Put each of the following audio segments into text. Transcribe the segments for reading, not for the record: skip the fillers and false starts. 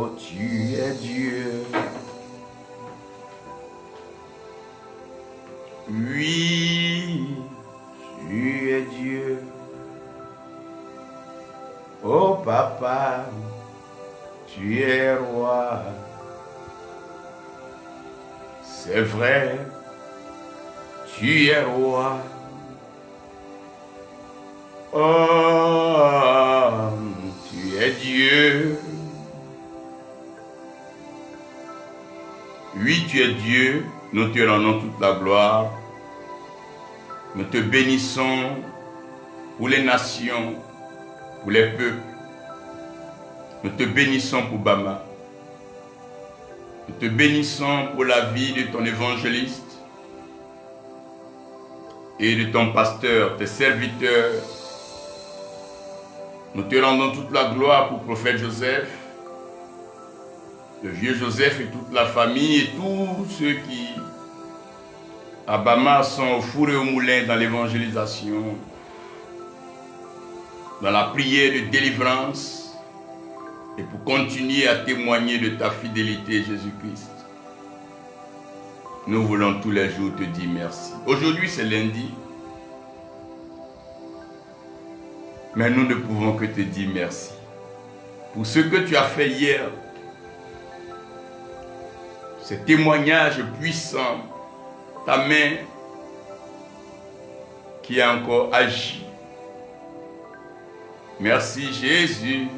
Oh, tu es Dieu. Oui, tu es Dieu. Oh papa, tu es roi. C'est vrai, tu es roi. Oh, tu es Dieu. Oui, tu es Dieu. Nous te rendons toute la gloire. Nous te bénissons pour les nations, pour les peuples. Nous te bénissons pour Bama. Nous te bénissons pour la vie de ton évangéliste et de ton pasteur, tes serviteurs. Nous te rendons toute la gloire pour le prophète Joseph, le vieux Joseph et toute la famille et tous ceux qui, à Bama, sont au four et au moulin dans l'évangélisation, dans la prière de délivrance, et pour continuer à témoigner de ta fidélité, Jésus-Christ. Nous voulons tous les jours te dire merci. Aujourd'hui, c'est lundi. Mais nous ne pouvons que te dire merci. Pour ce que tu as fait hier, ce témoignage puissant, ta main qui a encore agi. Merci Jésus.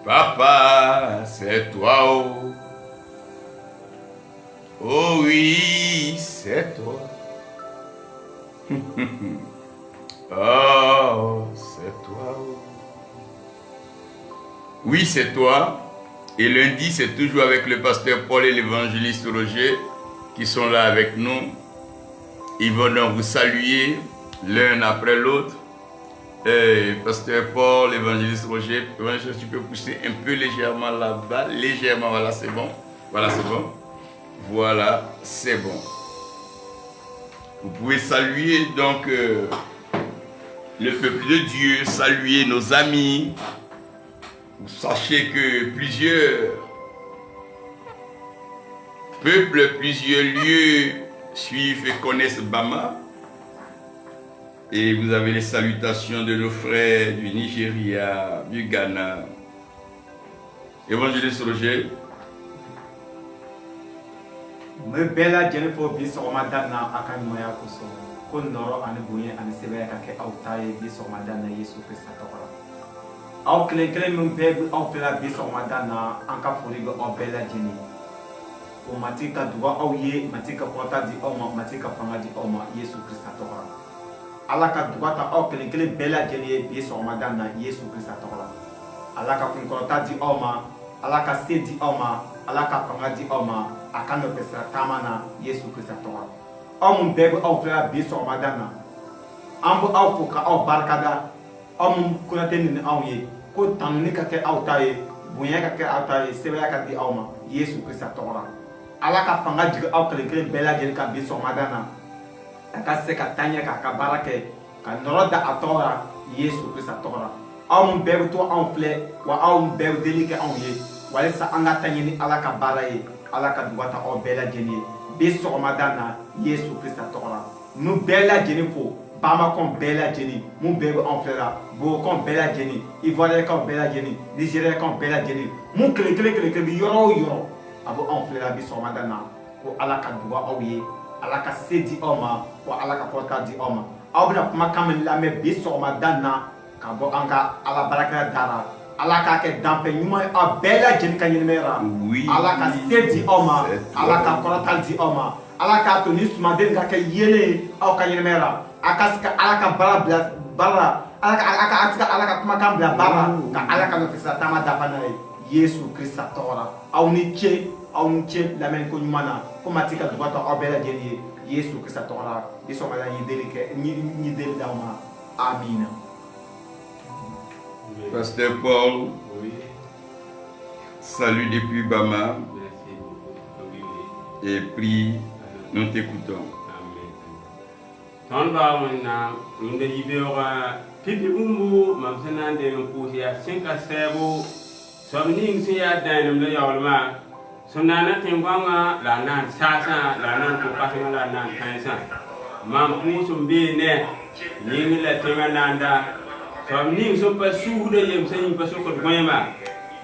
Papa, c'est toi, oh. Oh oui, c'est toi. Oh, c'est toi. Oh. Oui, c'est toi. Et lundi, c'est toujours avec le pasteur Paul et l'évangéliste Roger qui sont là avec nous. Ils vont donc vous saluer l'un après l'autre. Pasteur Paul, l'évangéliste Roger, tu peux pousser un peu légèrement là-bas, légèrement, voilà, c'est bon. Voilà, c'est bon. Voilà, c'est bon. Vous pouvez saluer donc le peuple de Dieu, saluer nos amis. Sachez que plusieurs peuples, plusieurs lieux suivent et connaissent Bama. Et vous avez les salutations de nos frères du Nigeria, du Ghana. Évangéliste Roger. Me bela jeni fo bi so madana akan moya kuso ko noro ani bunye ani sebe ka ke autaye bi so madana Yesu Christa tokora aw kle mun be aw fela bi so madana anka fori go bela jeni o matika duwa aw ye matika kota di aw matika fanga di aw Yesu Christa tokora ala ka duwa ta aw kle bela jeni bi so madana Yesu Christa tokora ala ka kun kota di aw ala ka se di aw ala ka fanga di aw akan no pesa tamana Yesu Christa toka mun bebe aw fera bi so madana ambu aw ko ka aw barkada ko na tenin aw ye ko tanni ka ke aw taye bunya ka ke aw taye sebe ka di aw Yesu Christa toka ala ka fanga jig aw kele bela gel ka bi so madana aka se ka tanya ka barake ka noroda atora Yesu Christa toka mun bebe to aw fle wa aw bebe delike aw ye wala sa anga tanyini ala ka baraye ala ka dugata o bela jeni be somadana Yesu Christa tokora nu bela jeni fo bama kon bela jeni mu bebe en frère bo kon bela jeni ivoire kon bela jeni nigeria kon bela jeni mu kle bi yoro abo en frère be somadana ko ala ka duga o ye ala ka sedi oma ko ala ka porta di oma awbina kuma kam la me be somadana ka bo anga ala baraka dara ala ka ke dampe nyuma a bela jeni kan yinmera ala ka sedi oma ala ka korotal di oma ala ka to ni suma den ka ke yele au kan yinmera akaska ala ka bara ala ka kuma kan bla bara ka ala ka no fisa tama dafana Yesu Christa tora au ni che la men ko nyuma ko matika dubata o bela jeni Yesu Christa tora biso mala yideli ke ni del dama amina. Pasteur Paul, oui. Salut depuis Bama. Merci beaucoup. Et prie, nous t'écoutons. Amen. Ton ba wana lunde yibe ora pipi bumbu mabsana de mpusi ya 5 a 7 somning see ya dan le yawma sonana tengwanga la nan sasa la nan ko pasanga la nan kansa mam pusum be ne yingi la tenga nanda somning so pa suude yem sen pa so ko goyma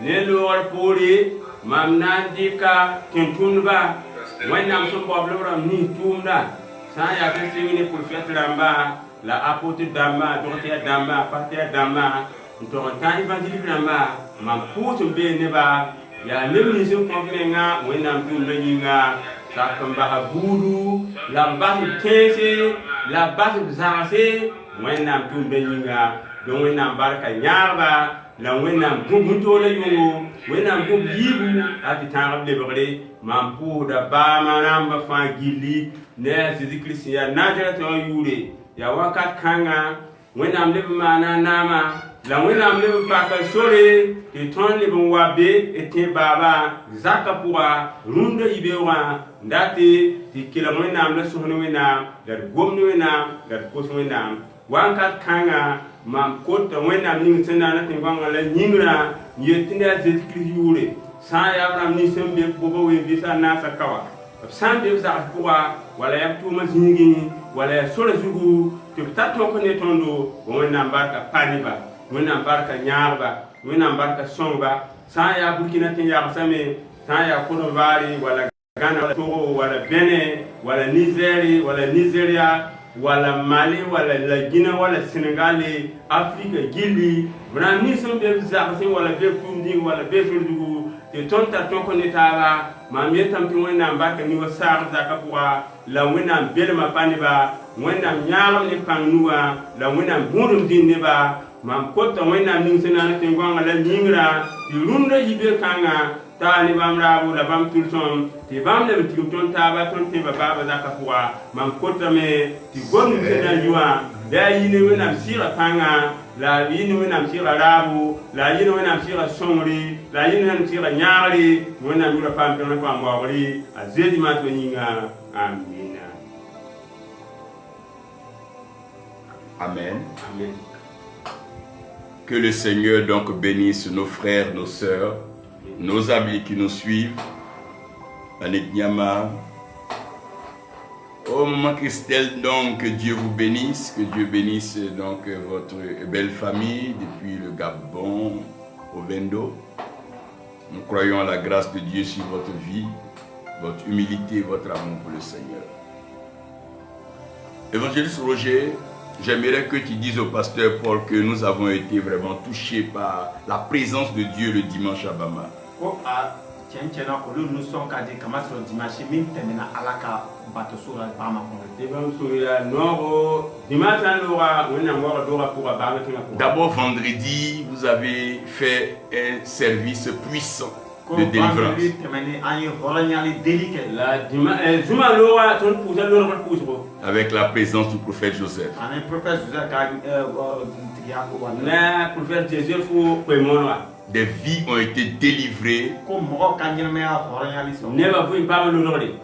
ne lor pori mam nan dika kentunba wanam so bobloram ni tumda sa ya ke singini pour faire lamba la apôtre dama docteur dama pasteur dama to tan évangile dama mam pusum be ne ba ya lemi so ko menga wanam tum le yinga sa kamba habudu lamba tese la base zase wanam tum be yinga don wanam barka nyarba la wenam gunto la yungu wenam gum yibu ati tangam le bagre mampu da ba manamba fa gili ne Jésus Christ ya najara to yure ya wakat kanga wenam le mana nama la wenam le paka sore te ton le bon wabe ete baba zakapura runda ibewa ndate ti kila wenam la sohno wenam da gomno wenam da koso wenam wakat kanga mam kota wenam ning senana tingwanga la nyingra yetinda Jésus Christ yure sa ya ram ni sembe bobo we bisa na sakawa sambe za kuwa wala ya tuma zingi wala ya sola zugu to tato ko ne tondo wenam barka paniba wenam barka nyarba wenam barka songba sa ya burkina tin ya same sa ya kono bari wala Ghana wala Togo wala Benin wala Nigeria wala Mali wala la Guinée wala Sénégal Afrique gili bran ni so be zaxé wala be tundi wala be fuldugu te tonta toko ne tara ma metam ti wona mbaka ni wasar zaka pour la wona belma paniba wona nyaaram ni panuwa la wona burum dinne ba mam kota wona ning senana te ngonga la nyingra ti runda yibe kanga tani bamra bu la bam tulson ti bam le ti ton taba ton te baba zaka pour mam kota me ti gonu sena yuwa da yini wona sira panga la yini wona sira rabu la yini wona sira somri la yini wona sira nyaari wona mura pam ton ko ngori azedi ma to nyinga amina Amen. amen. Que le Seigneur donc bénisse nos frères, nos sœurs, nos amis qui nous suivent. Anik Nyama. Oh maman Christelle, donc que Dieu vous bénisse, que Dieu bénisse donc votre belle famille depuis le Gabon au Vendo. Nous croyons à la grâce de Dieu sur votre vie, votre humilité, votre amour pour le Seigneur. Évangéliste Roger, j'aimerais que tu dises au pasteur Paul que nous avons été vraiment touchés par la présence de Dieu le dimanche à Bama. D'abord vendredi, vous avez fait un service puissant de délivrance. Avec la présence du prophète Joseph. Des vies ont été délivrées.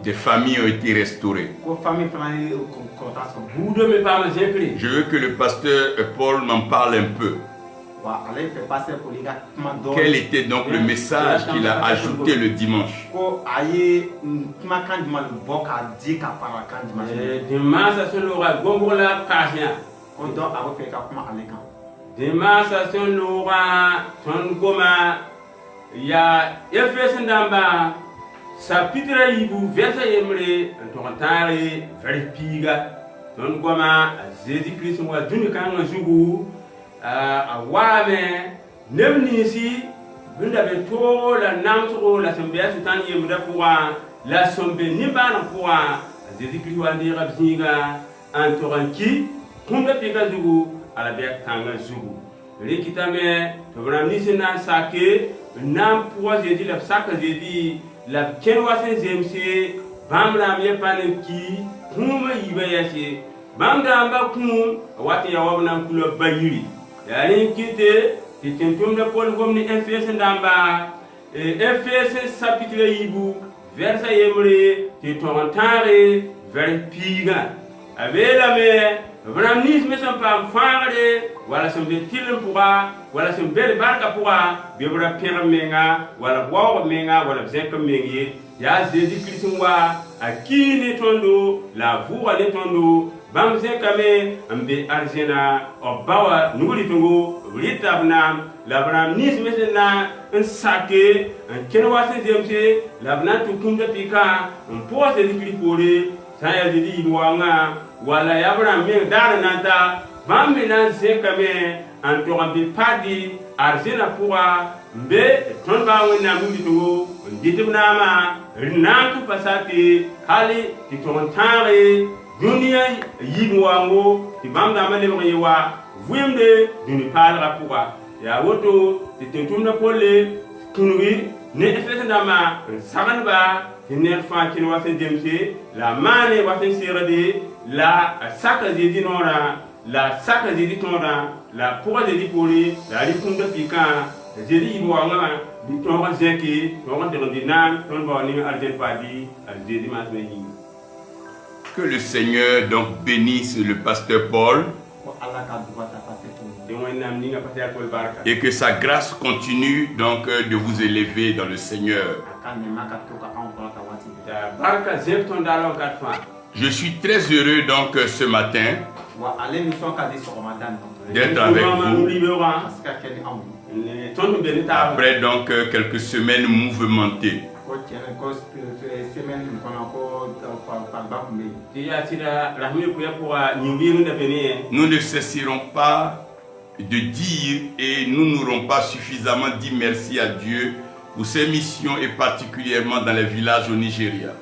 Des familles ont été restaurées. Je veux que le pasteur Paul m'en parle un peu. Quel était donc le message qu'il a ajouté le dimanche? Demasation Laura, ton goma, ya Efes Ndamba, sa pitra yibu, versa yemre, Antontari, Veripiga, ton goma, Jésus Christ, moi, Dunikang Zugu, a Wame, Nemnisi, Bunda Beto, la Namso, la Sombia Sutan Yemra pour la Sombe Niban pour Jésus Christ, Wandi Rabziga, Antoranki, Kumba Pegazugu. À la bête tanga zugu l'équitame tobram nisena sake nam pour j'ai la saka j'ai dit la kenwa zemse bamra me panki kuma yibayasi bamda amba kum wati ya wabna kulo bayiri yani kite titentum de pol gomni FS ndamba FS chapitre yibu verset yemre titontare vers piga avela me Vram nis me san pam fangre wala sẽn be tɩlm pʋga wala sẽn be d barka pʋga bɩ b ra pẽg menga wala b waoog menga wala b zẽk meng ye yaa Zeezi Kirist n wa a kii ne tõndo la a vʋʋga ne tõndo bãmb zẽkame n be arzẽna b ba wa nugr-rɩtngo b rɩta b naam la b rãmb nins me sẽn na n sake n kẽn wa sẽn zemse la b na n tʋ kũmda pɩka n pʋga Zeezi Kirist poore sã n yaa Zeezi yɩɩd waoongã wala yaa b rãmb meng daar n na n ta bãmb me na n zẽkame n tog n bɩ padɩ arzẽna pʋga n be tõnd baa wẽnnaam nugr-rɩtngo n dɩt b naamã d na n tʋ pa sake hal tɩ tog n tãage dũniyã yɩɩg waango tɩ bãmb dãmbã lebg ye wa vɩɩmde dũni paalgã pʋga yaa woto tɩ tʋm-tʋmdã polle tũnugi ne efes dãmbã n sagendba tɩ ned fãa kẽn wa sẽn zemse la a maane wa sẽn segde la a saka Zeezi noorã la a saka Zeezi tõodã la a pʋga Zeezi poore la a rɩ kũmda pɩkã Zeezi yɩɩd waoongã bɩ tõog n zẽke tõog n deg n dɩ naam tõnd bao ning arzẽn paadɩ a Zeezi maasmã yĩnga. Que le Seigneur donc bénisse le pasteur Paul et que sa grâce continue donc de vous élever dans le Seigneur. Je suis très heureux donc ce matin d'être avec vous après donc quelques semaines mouvementées. Nous ne cesserons pas de dire et nous n'aurons pas suffisamment dit merci à Dieu pour ses missions et particulièrement dans les villages au Nigeria.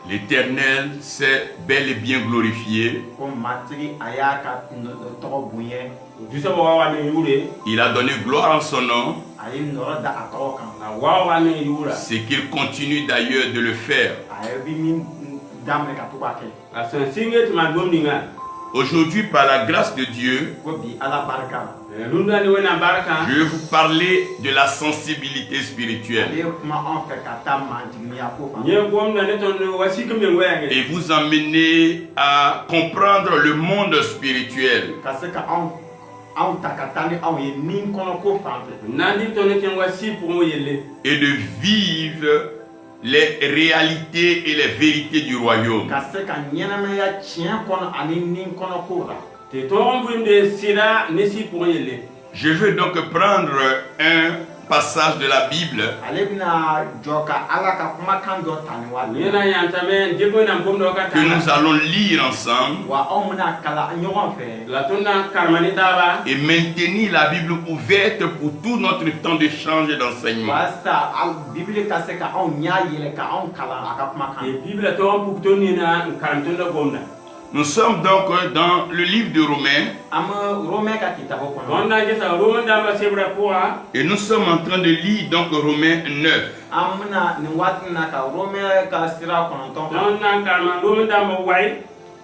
L'Éternel s'est bel et bien glorifié. Il a donné gloire en son nom. C'est qu'il continue d'ailleurs de le faire. Aujourd'hui, par la grâce de Dieu, je vais vous parler de la sensibilité spirituelle et vous emmener à comprendre le monde spirituel et de vivre les réalités et les vérités du royaume. Je veux donc prendre un passage de la Bible que nous allons lire ensemble et maintenir la Bible ouverte pour tout notre temps d'échange et d'enseignement. Nous sommes donc dans le livre de Romains et nous sommes en train de lire donc Romains 9.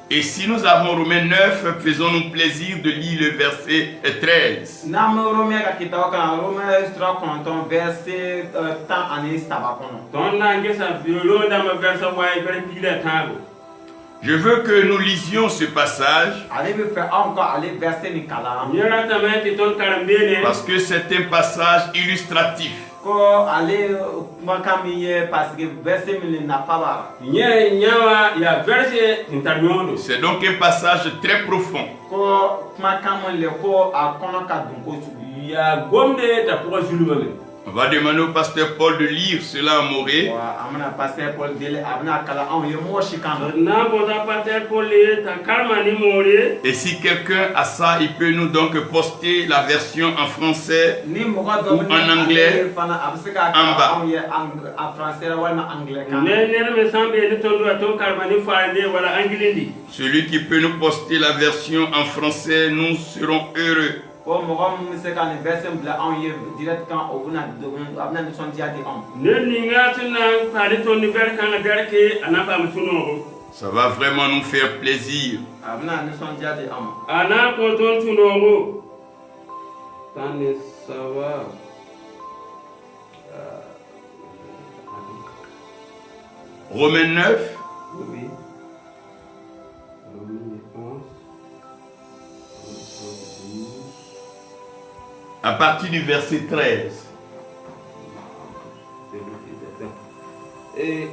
Et si nous avons Romains 9, faisons-nous plaisir de lire le verset 13. Je veux que nous lisions ce passage parce que c'est un passage illustratif. C'est donc un passage très profond. On va demander au pasteur Paul de lire cela en moré. Et si quelqu'un a ça, il peut nous donc poster la version en français ou en anglais en bas. Celui qui peut nous poster la version en français, nous serons heureux. Ça va vraiment nous faire plaisir. Romains 9, Oui. Romains 11. à partir du verset 13. Et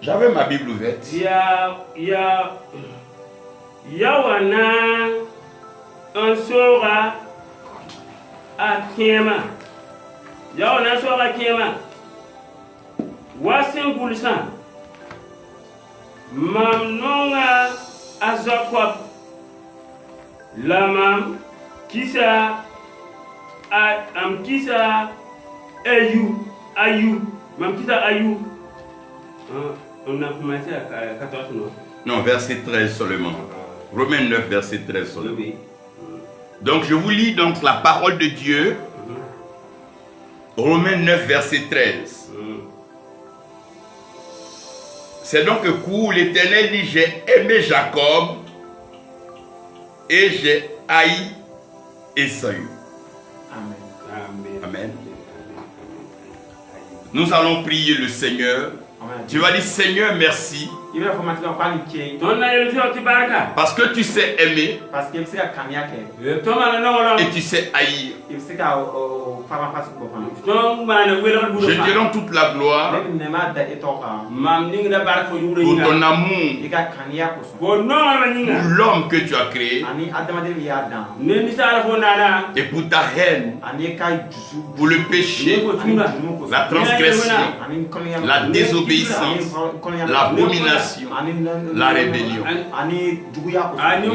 J'avais ma Bible ouverte. Yawana Ansora Akema. Yawana Ansora Akema. Wasen Gulsan. Mamnonga Azakwap. Lamam Kisa Kisa Ayu. Mam Kisa Ayu. On a commencé à 14 non? Non, verset 13 seulement. Romains 9, verset 13 seulement. Oui. Donc je vous lis donc la parole de Dieu. Romains 9, verset 13. C'est donc que où l'Éternel dit, j'ai aimé Jacob et j'ai haï Esaü. Amen. Amen. Nous allons prier le Seigneur. Amen. Tu vas dire, Seigneur, merci. Il va falloir que parle de Ton aïe baraka. Parce que tu sais aimer parce que c'est à Kanyake. Le Thomas non et tu sais haïr. Il sait qu'à faire face au copain. Ton man wéral Je te rends toute la gloire Même nema da etoka. mam ning da baraka fo yure pour ton yinga. amour Il a Kanyake aussi. Ko non la yinga. pour l'homme que tu as créé Ani adamade vi adam. Ne ni sala fo nana. et pour ta haine, Ani kai jusu. pour le péché, la transgression, la désobéissance, l'abomination, la rébellion.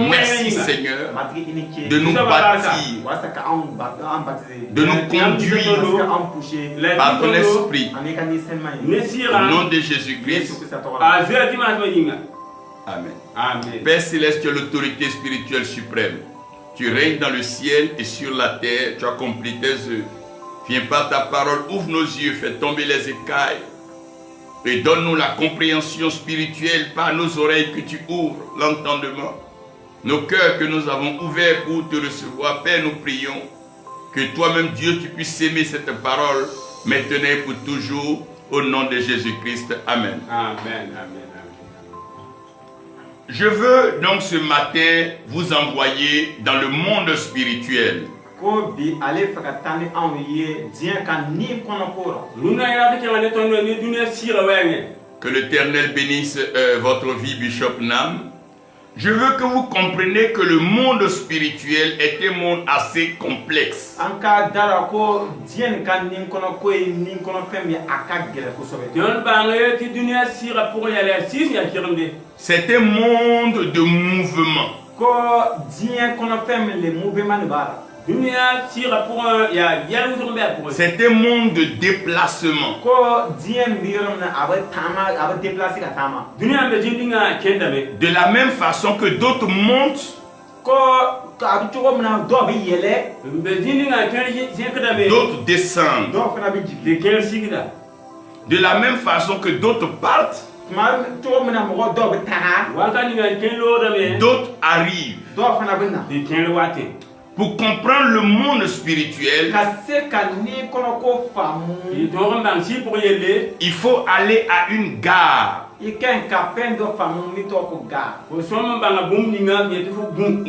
Merci Seigneur de nous bâtir, de nous conduire par ton esprit. Au nom de Jésus-Christ. Amen. Amen. Père Céleste, tu as l'autorité spirituelle suprême. Tu règnes dans le ciel et sur la terre. Tu accomplis tes œuvres. Viens par ta parole, ouvre nos yeux, fais tomber les écailles. Et donne-nous la compréhension spirituelle par nos oreilles que tu ouvres, l'entendement. Nos cœurs que nous avons ouverts pour te recevoir. Père, nous prions que toi-même, Dieu, tu puisses aimer cette parole maintenant et pour toujours. Au nom de Jésus-Christ. Amen. Amen. Amen. Je veux donc ce matin vous envoyer dans le monde spirituel. Que l'Éternel bénisse votre vie, Bishop Nam. Je veux que vous compreniez que le monde spirituel est un monde assez complexe. C'est un monde de mouvement. C'est un monde de déplacement. De la même façon que d'autres montent, d'autres descendent. De la même façon que d'autres partent, d'autres arrivent. Pour comprendre le monde spirituel, il faut aller à une gare. Ou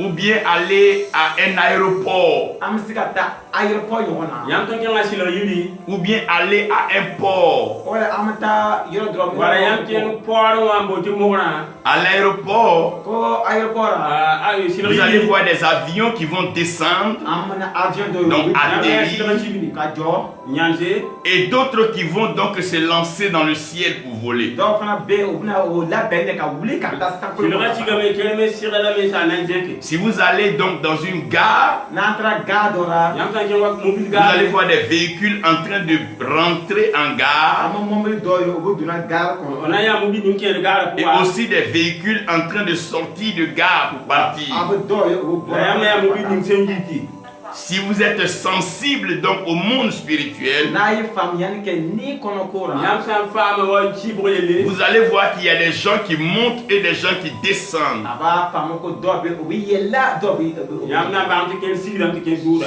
bien aller à un aéroport. Ou bien aller à un port. À l'aéroport, vous allez voir des avions qui vont descendre, donc atterrir, et d'autres qui vont donc se lancer dans le ciel pour voler. Si vous allez donc dans une gare, vous allez voir des véhicules en train de rentrer en gare et aussi des véhicules en train de sortir de gare pour partir. Si vous êtes sensible donc au monde spirituel, vous allez voir qu'il y a des gens qui montent et des gens qui descendent.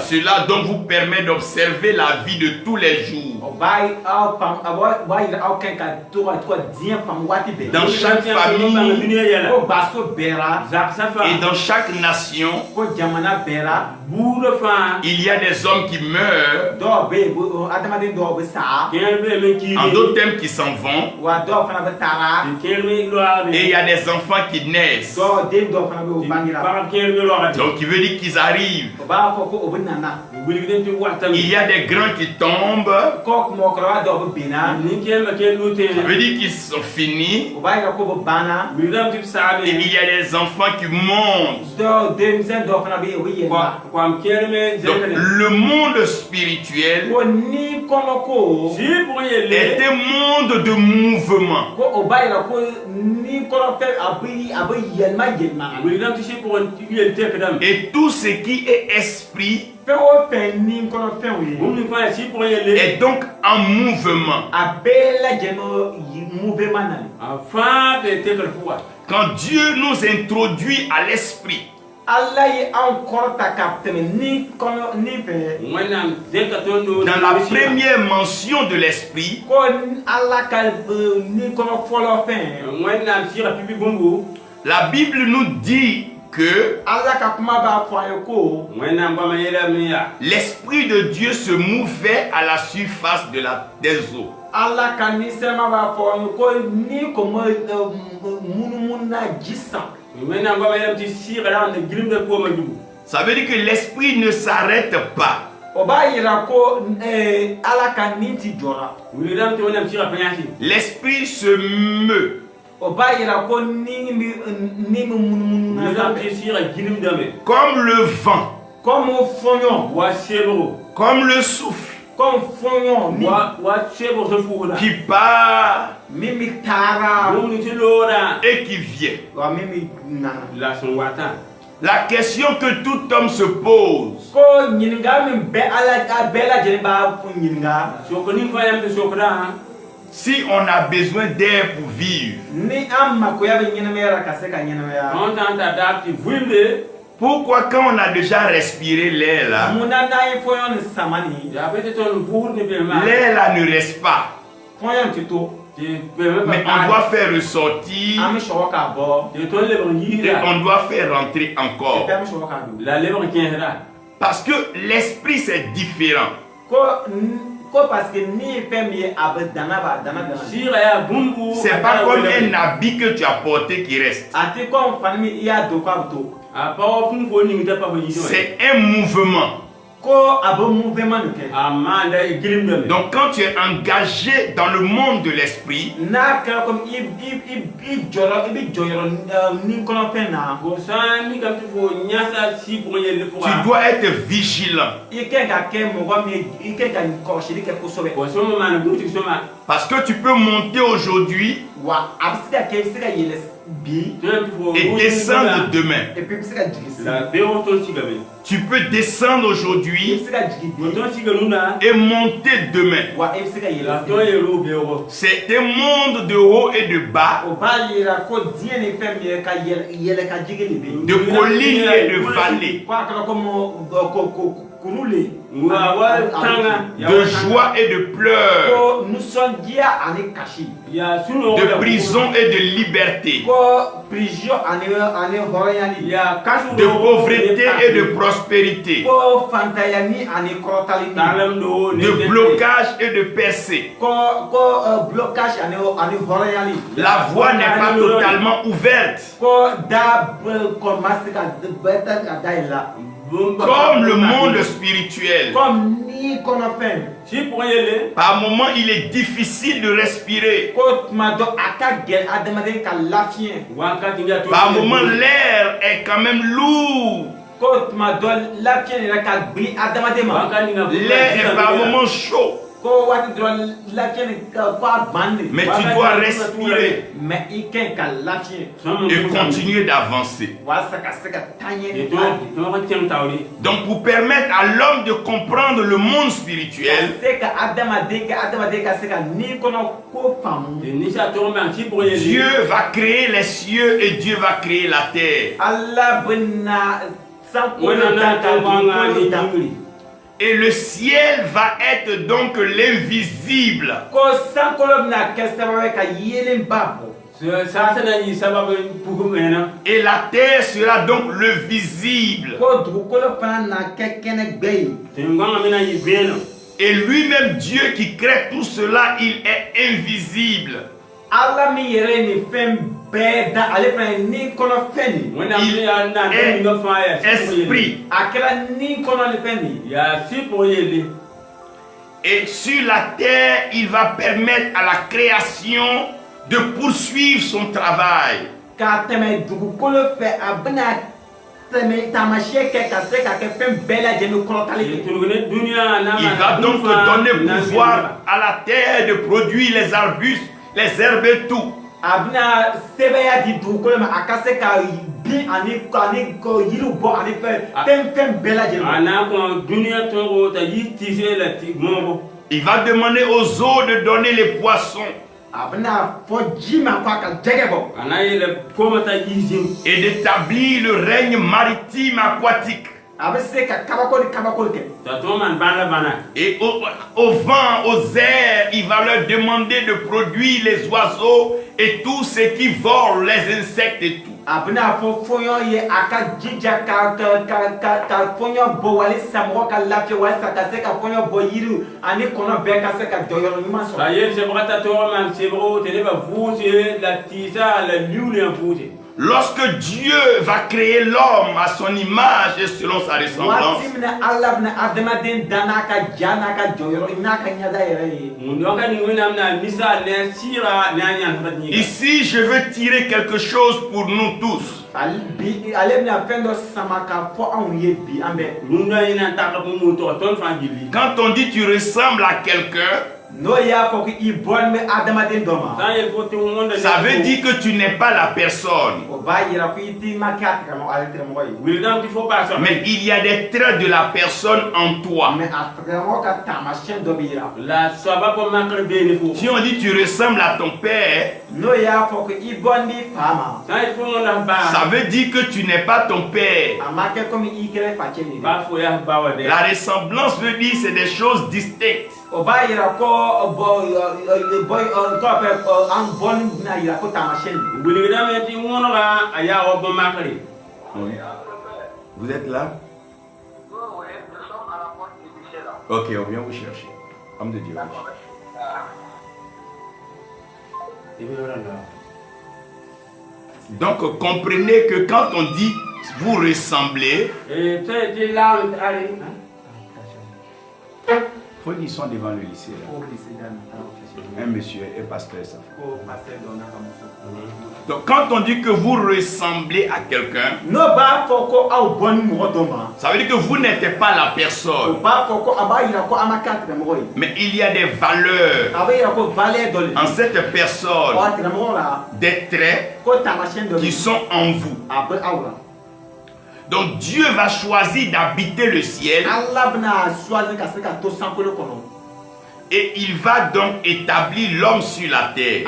Cela donc vous permet d'observer la vie de tous les jours. Dans chaque famille et dans chaque nation, il y a des hommes qui meurent, en d'autres termes qui s'en vont, et il y a des enfants qui naissent. Donc il veut dire qu'ils arrivent. Il y a des grands qui tombent. Ça veut dire qu'ils sont finis. Et il y a des enfants qui montent. Donc le monde spirituel est un monde de mouvement. Et tout ce qui est esprit est donc en mouvement. Quand Dieu nous introduit à l'esprit, dans la première mention de l'esprit, la Bible nous dit que l'esprit de Dieu se mouvait à la surface des eaux. Ça veut dire que l'esprit ne s'arrête pas. L'esprit se meut. Comme le vent, comme le souffle qui part et qui vient. La question que tout homme se pose, si on a besoin d'air pour vivre, pourquoi quand on a déjà respiré l'air là, l'air là ne reste pas? Mais on doit faire ressortir et on doit faire rentrer encore. Parce que l'esprit c'est différent. C'est pas comme un habit que tu as porté qui reste. C'est un mouvement. Donc quand tu es engagé dans le monde de l'esprit, tu dois être vigilant. Parce que tu peux monter aujourd'hui et descendre demain. Tu peux descendre aujourd'hui et monter demain. C'est un monde de haut et de bas, de collines et de vallées, de joie et de pleurs, de prison et de liberté, de pauvreté et de prospérité, de blocage et de percée. La voie n'est pas totalement ouverte. Comme le monde spirituel. Par moments, il est difficile de respirer. Par moments, l'air est quand même lourd. L'air est par moments chaud. Mais tu dois respirer et continuer d'avancer. Donc pour permettre à l'homme de comprendre le monde spirituel, Dieu va créer les cieux et Dieu va créer la terre. Et le ciel va être donc l'invisible. Et la terre sera donc le visible. Et lui-même, Dieu qui crée tout cela, il est invisible. Il est esprit. Et sur la terre, il va permettre à la création de poursuivre son travail. Il va donc donner pouvoir à la terre de produire les arbustes, les herbes et tout. Il va demander aux eaux de donner les poissons. Et d'établir le règne maritime aquatique. Et au vent, aux airs, il va leur demander de produire les oiseaux et tout ce qui vole, les insectes et tout. Lorsque Dieu va créer l'homme à son image et selon sa ressemblance, ici je veux tirer quelque chose pour nous tous. Quand on dit tu ressembles à quelqu'un, ça veut dire que tu n'es pas la personne. Mais il y a des traits de la personne en toi. Si on dit tu ressembles à ton père, ça veut dire que tu n'es pas ton père. La ressemblance veut dire c'est des choses distinctes. Vous êtes là? Ok, on vient vous chercher. Homme de Dieu. Donc comprenez que quand on dit vous ressemblez, faut qu'ils sont devant le lycée là. Un monsieur, un pasteur, ça fait. Donc quand on dit que vous ressemblez à quelqu'un, ça veut dire que vous n'êtes pas la personne. Mais il y a des valeurs en cette personne, des traits qui sont en vous. Donc Dieu va choisir d'habiter le ciel. Et il va donc établir l'homme sur la terre.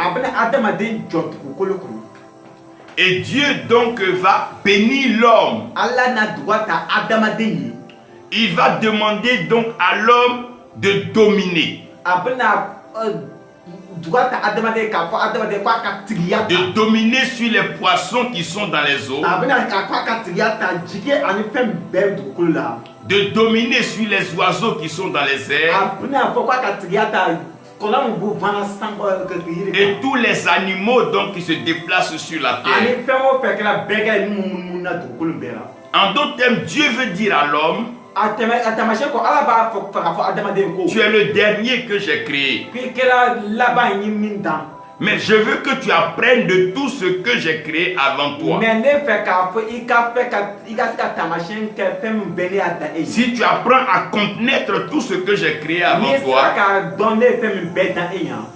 Et Dieu donc va bénir l'homme. Il va demander donc à l'homme de dominer. De dominer sur les poissons qui sont dans les eaux. De dominer sur les oiseaux qui sont dans les airs. Et tous les animaux donc qui se déplacent sur la terre. En d'autres termes, Dieu veut dire à l'homme, tu es le dernier que j'ai créé. Mais je veux que tu apprennes de tout ce que j'ai créé avant toi. Mais ne fais qu'à faire, il a fait ta machine qui fait me bénir à ta. Si tu apprends à connaître tout ce que j'ai créé avant toi,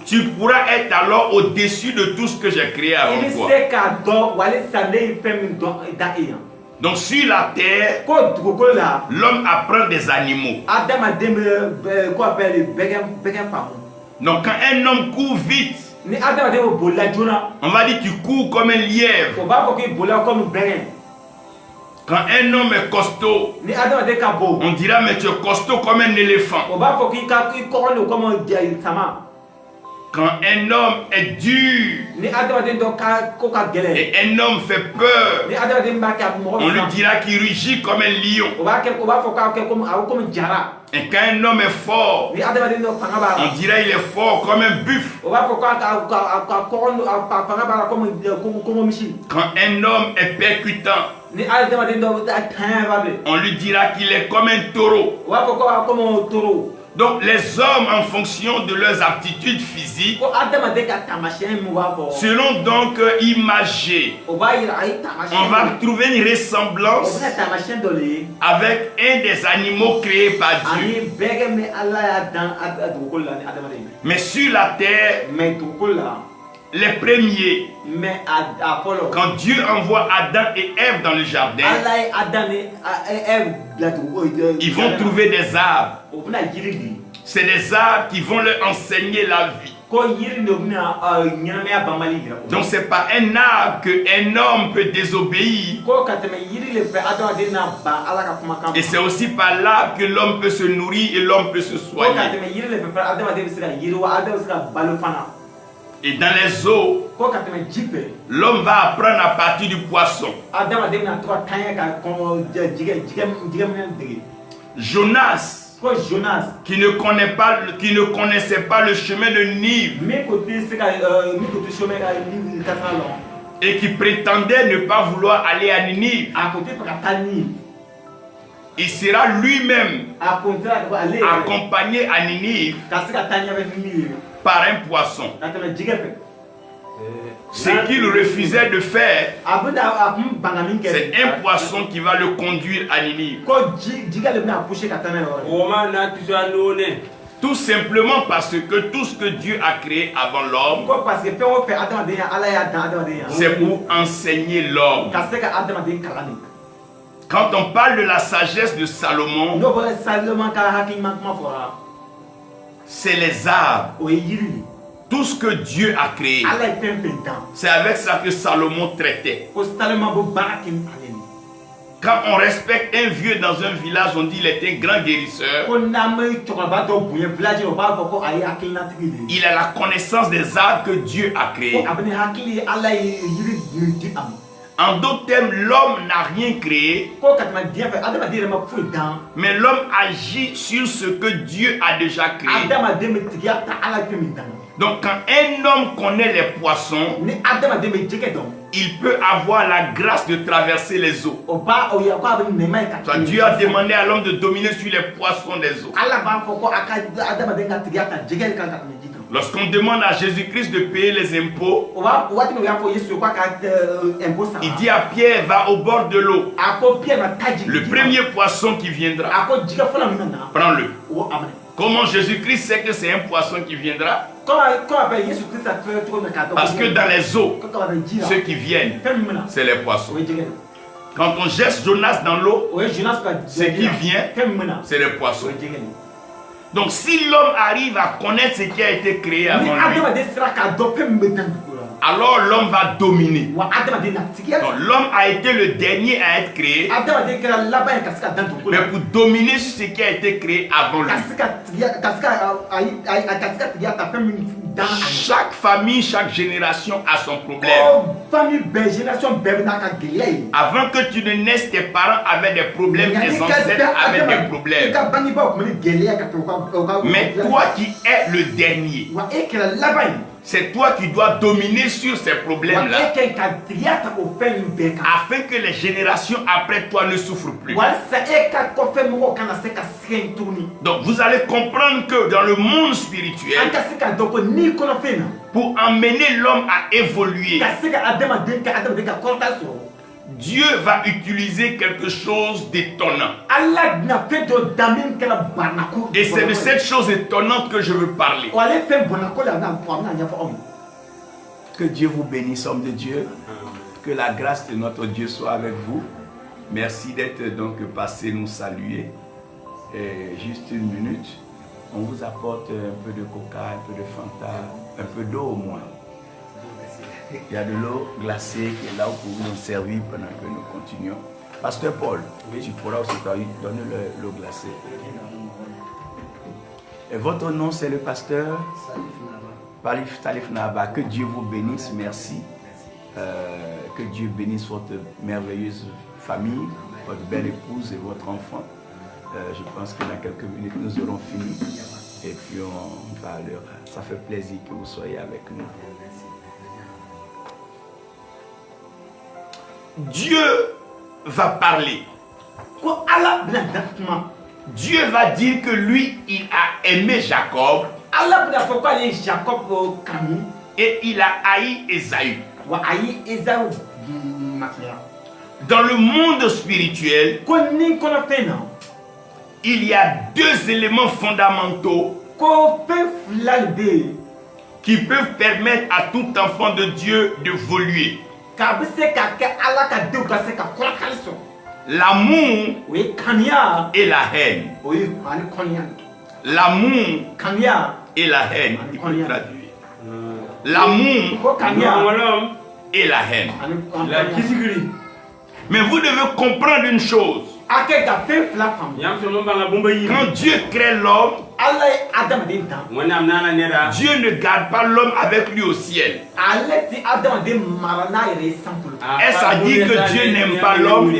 tu pourras être alors au-dessus de tout ce que j'ai créé avant toi. Donc sur la terre, l'homme apprend des animaux. Donc quand un homme court vite, on va dire tu cours comme un lièvre. Quand un homme est costaud, on dira mais tu es costaud comme un éléphant. Quand un homme est dur et un homme fait peur, on lui dira qu'il rugit comme un lion. Et quand un homme est fort, on dira qu'il est fort comme un buffle. Quand un homme est percutant, on lui dira qu'il est comme un taureau. Donc les hommes, en fonction de leurs aptitudes physiques, selon donc imagé, on va trouver une ressemblance avec un des animaux créés par Dieu. Mais sur la terre, les premiers, quand Dieu envoie Adam et Ève dans le jardin, ils vont trouver des arbres. C'est des arbres qui vont leur enseigner la vie. Donc c'est pas un arbre qu'un homme peut désobéir. Et c'est aussi par l'arbre que l'homme peut se nourrir et l'homme peut se soigner. Et dans les eaux, l'homme va apprendre à partir du poisson. Jonas, qui ne connaissait pas le chemin de Nive et qui prétendait ne pas vouloir aller à Ninive, il sera lui-même accompagné à Ninive par un poisson. Ce qu'il refusait de faire, c'est un poisson qui va le conduire à Ninive. Tout simplement parce que tout ce que Dieu a créé avant l'homme, c'est pour enseigner l'homme. Quand on parle de la sagesse de Salomon, c'est les arbres. Tout ce que Dieu a créé, c'est avec ça que Salomon traitait. Quand on respecte un vieux dans un village, on dit qu'il est un grand guérisseur. Il a la connaissance des arbres que Dieu a créés. En d'autres termes, l'homme n'a rien créé, mais l'homme agit sur ce que Dieu a déjà créé. Donc quand un homme connaît les poissons, il peut avoir la grâce de traverser les eaux. Dieu a demandé à l'homme de dominer sur les poissons des eaux. Lorsqu'on demande à Jésus-Christ de payer les impôts, il dit à Pierre, va au bord de l'eau. Le premier poisson qui viendra, prends-le. Comment Jésus-Christ sait que c'est un poisson qui viendra? Parce que dans les eaux, ceux qui viennent, c'est les poissons. Quand on jette Jonas dans l'eau, ce qui vient, c'est les poissons. Donc si l'homme arrive à connaître ce qui a été créé avant lui, alors l'homme va dominer. Donc l'homme a été le dernier à être créé, mais pour dominer sur ce qui a été créé avant lui. Chaque famille, chaque génération a son problème. Avant que tu ne naisses, tes parents avaient des problèmes, tes ancêtres avaient des problèmes. Mais toi qui es le dernier, C'est toi qui dois dominer sur ces problèmes-là. Afin que les générations après toi ne souffrent plus. Donc vous allez comprendre que dans le monde spirituel, pour emmener l'homme à évoluer, Dieu va utiliser quelque chose d'étonnant. Et c'est de cette chose étonnante que je veux parler. Que Dieu vous bénisse, homme de Dieu. Que la grâce de notre Dieu soit avec vous. Merci d'être donc passé nous saluer. Et juste une minute, on vous apporte un peu de coca, un peu de Fanta, un peu d'eau au moins. Il y a de l'eau glacée qui est là pour nous servir pendant que nous continuons. Pasteur Paul, tu pourras aussi donner l'eau glacée. Et votre nom, c'est le pasteur Salif Naba. Que Dieu vous bénisse, merci. Que Dieu bénisse votre merveilleuse famille, votre belle épouse et votre enfant. Je pense que dans quelques minutes, nous aurons fini. Et puis on parlera. Ça fait plaisir que vous soyez avec nous. Dieu va parler. Dieu va dire que lui, il a aimé Jacob. Et il a haï Ésaü. Dans le monde spirituel, il y a deux éléments fondamentaux qui peuvent permettre à tout enfant de Dieu d'évoluer. L'amour et la haine. L'amour et la haine. L'amour et la haine. Mais vous devez comprendre une chose. Quand Dieu crée l'homme, Dieu ne garde pas l'homme avec lui au ciel. Est-ce à dire que Dieu n'aime pas l'homme?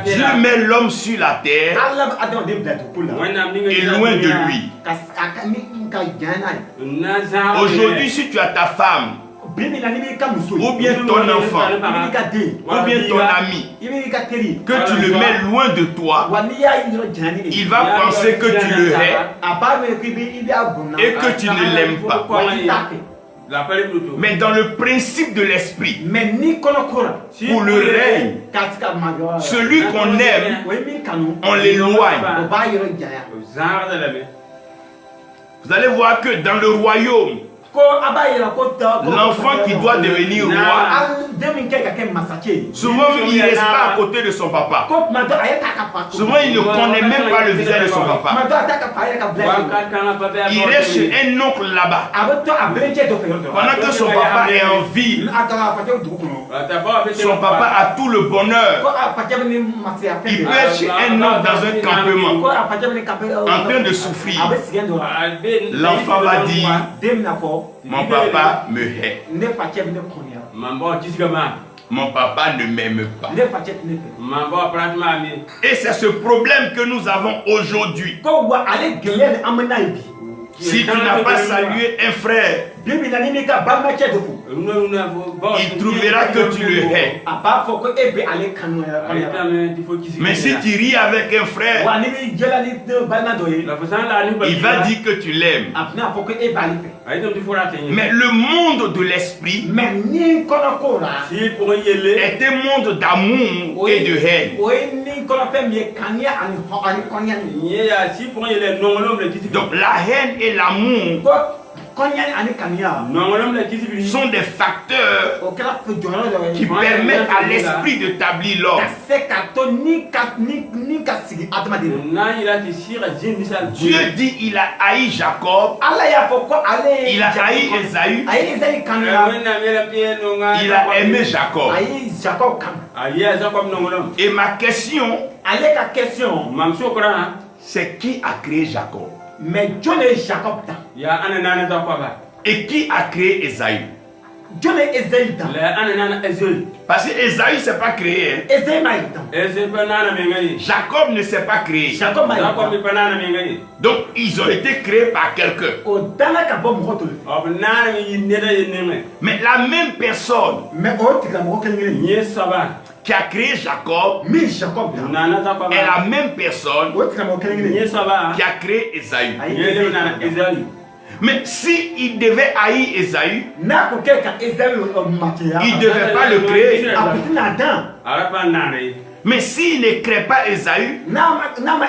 Dieu met l'homme sur la terre et loin de lui. Aujourd'hui, si tu as ta femme, ou bien ton enfant, ou bien ton ami, que tu le mets loin de toi, il va penser que tu le hais et que tu ne l'aimes pas. Mais dans le principe de l'esprit, pour le règne, celui qu'on aime, on l'éloigne. Vous allez voir que dans le royaume, l'enfant qui doit devenir roi, souvent il ne reste pas à côté de son papa. Souvent il ne connaît même pas le visage de son papa. Il reste chez un oncle là-bas. Pendant que son papa est en vie, son papa a tout le bonheur. Il peut être chez un oncle dans un campement, en train de souffrir. L'enfant va dire: mon papa me hait. Mon papa ne m'aime pas. Et c'est ce problème que nous avons aujourd'hui. Si tu n'as pas salué un frère, il trouvera que tu le hais. Mais si tu ris avec un frère, il va dire que tu l'aimes. Mais le monde de l'esprit est un monde d'amour et de haine. Donc la haine et l'amour sont des facteurs qui permettent à l'esprit d'établir l'homme. Dieu dit il a haï Jacob, il a haï Ésaü, il a aimé Jacob. Et ma question, c'est qui a créé Jacob? Et qui a créé Ésaü? Dieu est Esaïe dans. Parce que Esaü ne s'est pas créé. Hein. Esaïe m'a dans. Jacob ne s'est pas créé. Jacob m'a dans. Donc ils ont été créés par quelqu'un. Au dana ka bom roto. Mais la même personne Mais au tika mo kelngele. qui a créé Jacob Mi Jacob dans. est la même personne Au tika mo kelngele. qui a créé Esaü. Mais si il devait haïr Esaü, Na ko ke ka Esaïe makia. il ne devait pas le créer. Aputi na dan. Mais s'il ne crée pas Esaü, Na ma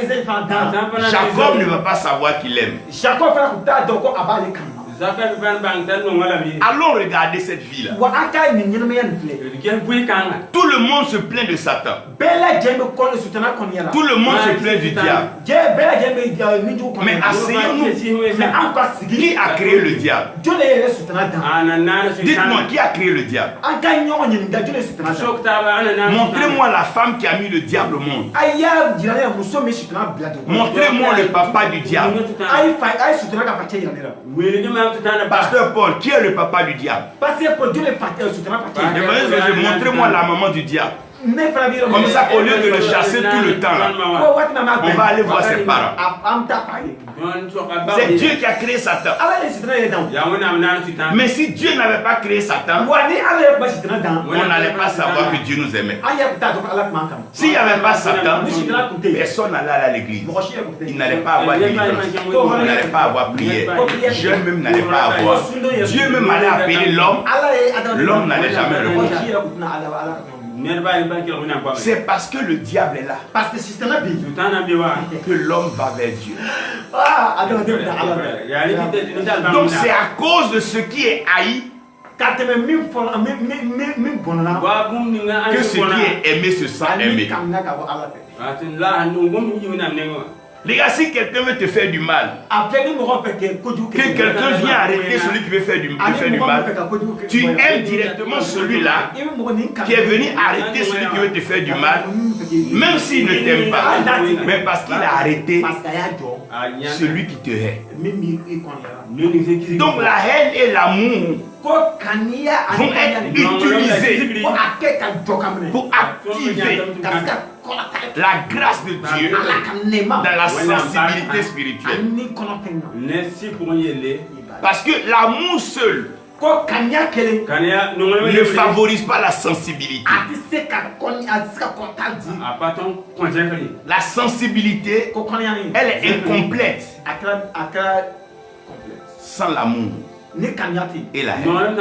Esaïe fa dan. Jacob ne va pas savoir qu'il aime. Jacob fa ko ta doko abali kan. Allons regarder cette vie-là. Wa aka ni nyina me yan fle. Tout le monde se plaint de Satan. Bela jembe ko le sutana kon yala. Tout le monde se plaint du diable. Je bela jembe ni ju kon. Mais asseyons-nous. Mais encore Qui a créé le diable? Dieu le sutana dan. Dites-moi, qui a créé le diable? Aka nyo nyi nga Dieu le sutana dan. Montrez-moi la femme qui a mis le diable au monde. Aya jirane muso me sutana blado. Montrez-moi le papa du diable. Ay sutana ka fa jirane. Pasteur Paul, qui est le papa du diable? Parce que pour Dieu le sutana fa. Montrez-moi la maman du diable. Comme ça, au lieu de le chasser tout le temps, là, on va aller voir ses parents. C'est Dieu qui a créé Satan. Mais si Dieu n'avait pas créé Satan, on n'allait pas savoir que Dieu nous aimait. S'il n'y avait pas Satan, personne n'allait aller à l'église. Il n'allait pas avoir délivrance. Il n'allait pas avoir prière. Dieu même n'allait pas avoir. Dieu même allait appeler l'homme. L'homme n'allait jamais le voir. C'est parce que le diable est là que l'homme va vers Dieu. Donc c'est à cause de ce qui est haï que ce qui est aimé se sent aimé. Les gars, si quelqu'un veut te faire du mal, que quelqu'un vient arrêter celui qui veut faire du mal, tu aimes directement celui-là qui est venu arrêter celui qui veut te faire du mal, même s'il ne t'aime pas, mais parce qu'il a arrêté celui qui te hait. Donc la haine et l'amour vont être utilisés pour activer la grâce de Dieu dans la sensibilité spirituelle. Parce que l'amour seul ne favorise pas la sensibilité. La sensibilité, elle est incomplète sans l'amour et la haine.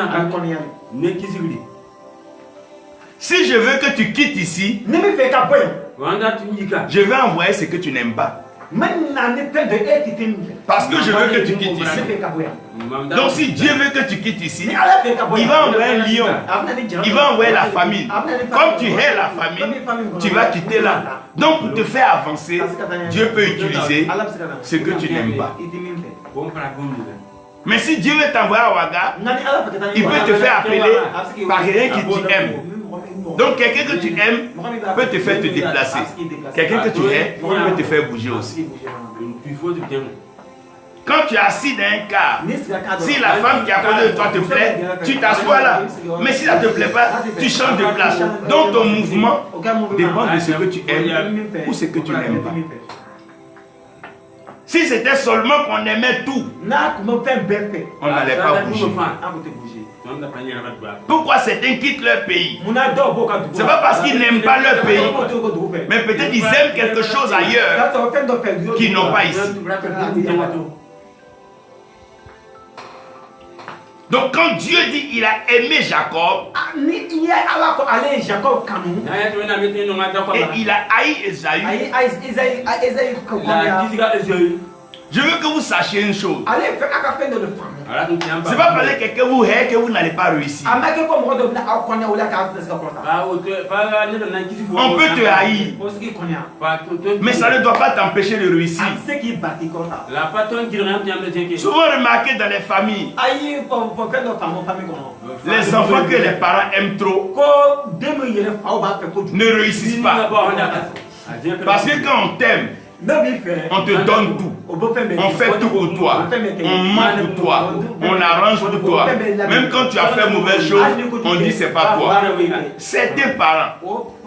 Si je veux que tu quittes ici, je vais envoyer ce que tu n'aimes pas. Parce que je veux que tu quittes ici. Donc si Dieu veut que tu quittes ici, il va envoyer un lion. Il va envoyer la famine. Comme tu hais la famine, tu vas quitter là. Donc pour te faire avancer, Dieu peut utiliser ce que tu n'aimes pas. Mais si Dieu veut t'envoyer à Ouaga, il peut te faire appeler par quelqu'un qui t'aime. Donc quelqu'un que tu aimes peut te faire te déplacer. Quelqu'un que tu hais peut te faire bouger aussi. Quand tu es assis dans un car, si la femme qui est à côté de toi te plaît, tu t'assois là. Mais si ça ne te plaît pas, tu changes de place. Donc ton mouvement dépend de ce que tu aimes ou ce que tu n'aimes pas. Si c'était seulement qu'on aimait tout, on n'allait pas bouger. Pourquoi certains quittent leur pays? Ce n'est pas parce qu'ils n'aiment pas leur pays, mais peut-être ils aiment quelque chose ailleurs qu'ils n'ont pas ici. Donc quand Dieu dit qu'il a aimé Jacob et il a haï Esaü, je veux que vous sachiez une chose. C'est pas parce que quelqu'un vous hait que vous n'allez pas réussir. On peut te haïr, mais ça ne doit pas t'empêcher de réussir. Souvent remarqué dans les familles, les enfants que les parents aiment trop ne réussissent pas. Parce que quand on t'aime On te donne tout. On fait tout pour toi. On ment pour toi. On arrange pour toi. Même quand tu as fait mauvaise chose, on dit c'est pas toi. Certains parents,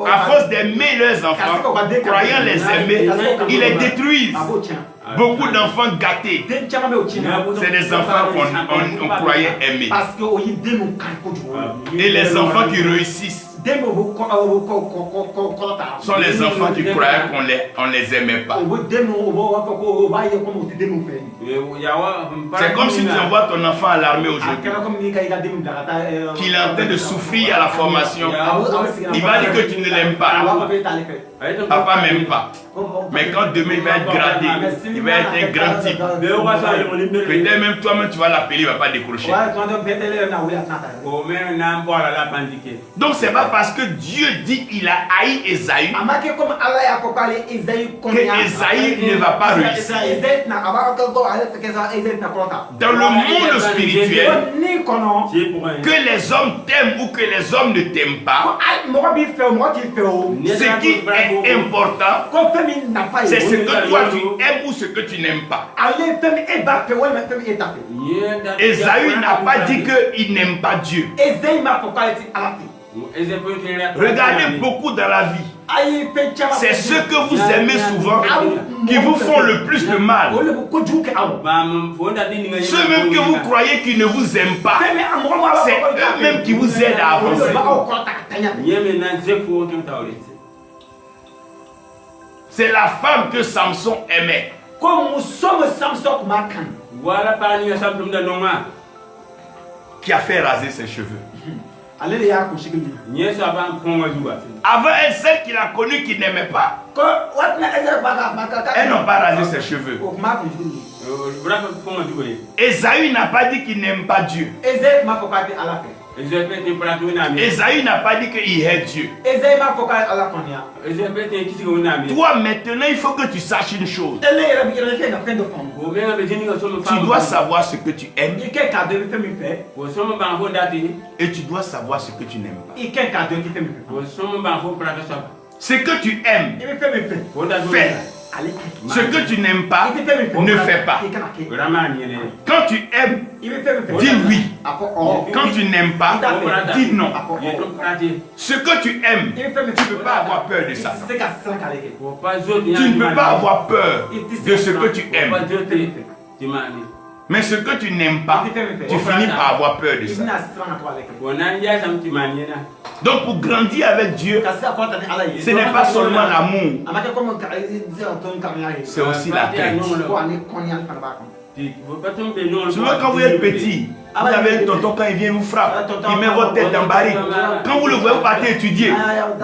à force d'aimer leurs enfants, croyant les aimer, ils les détruisent. Beaucoup d'enfants gâtés, c'est des enfants qu'on croyait aimer. Et les enfants qui réussissent sont les enfants qui croyaient qu'on les aimait pas. C'est comme si tu envoies ton enfant à l'armée aujourd'hui, qu'il est en train de souffrir à la formation. Il va dire que tu ne l'aimes pas. Papa m'aime pas. Mais quand demain il va être gradé, il va être un grand type. Peut-être même toi-même tu vas l'appeler, il ne va pas décrocher. Donc c'est pas parce que Dieu dit qu'il a haï Ésaü que Ésaü ne va pas réussir. Dans le monde spirituel, que les hommes t'aiment ou que les hommes ne t'aiment pas, ce qui est important, c'est ce que toi tu aimes ou ce que tu n'aimes pas. Ésaü n'a pas dit qu'il n'aime pas Dieu. Regardez beaucoup dans la vie. C'est ceux que vous aimez souvent qui vous font le plus de mal. Ceux même que vous croyez qu'ils ne vous aiment pas, c'est eux-mêmes qui vous aident à avancer. C'est la femme que Samson aimait. Qui a fait raser ses cheveux. Avant elle, celle qu'il a connue qui n'aimait pas, elles n'ont pas rasé ses cheveux. Ésaü n'a pas dit qu'il n'aime pas Dieu. Ésaü n'a pas dit qu'il hait Dieu. Toi maintenant il faut que tu saches une chose. Tu dois savoir ce que tu aimes. Et tu dois savoir ce que tu n'aimes pas. Ce que tu aimes, fais. Ce que tu n'aimes pas, ne fais pas. Quand tu aimes, dis oui. Quand tu n'aimes pas, dis non. Ce que tu aimes, tu ne peux pas avoir peur de ça. Tu ne peux pas avoir peur de ce que tu aimes. Mais ce que tu n'aimes pas, tu finis par avoir peur de ça. Donc pour grandir avec Dieu, ce n'est pas seulement l'amour, c'est aussi la crainte. Souvent quand vous êtes petit, vous avez un tonton, quand il vient vous frappe, il met votre tête dans le baril. Quand vous le voyez, vous partez étudier.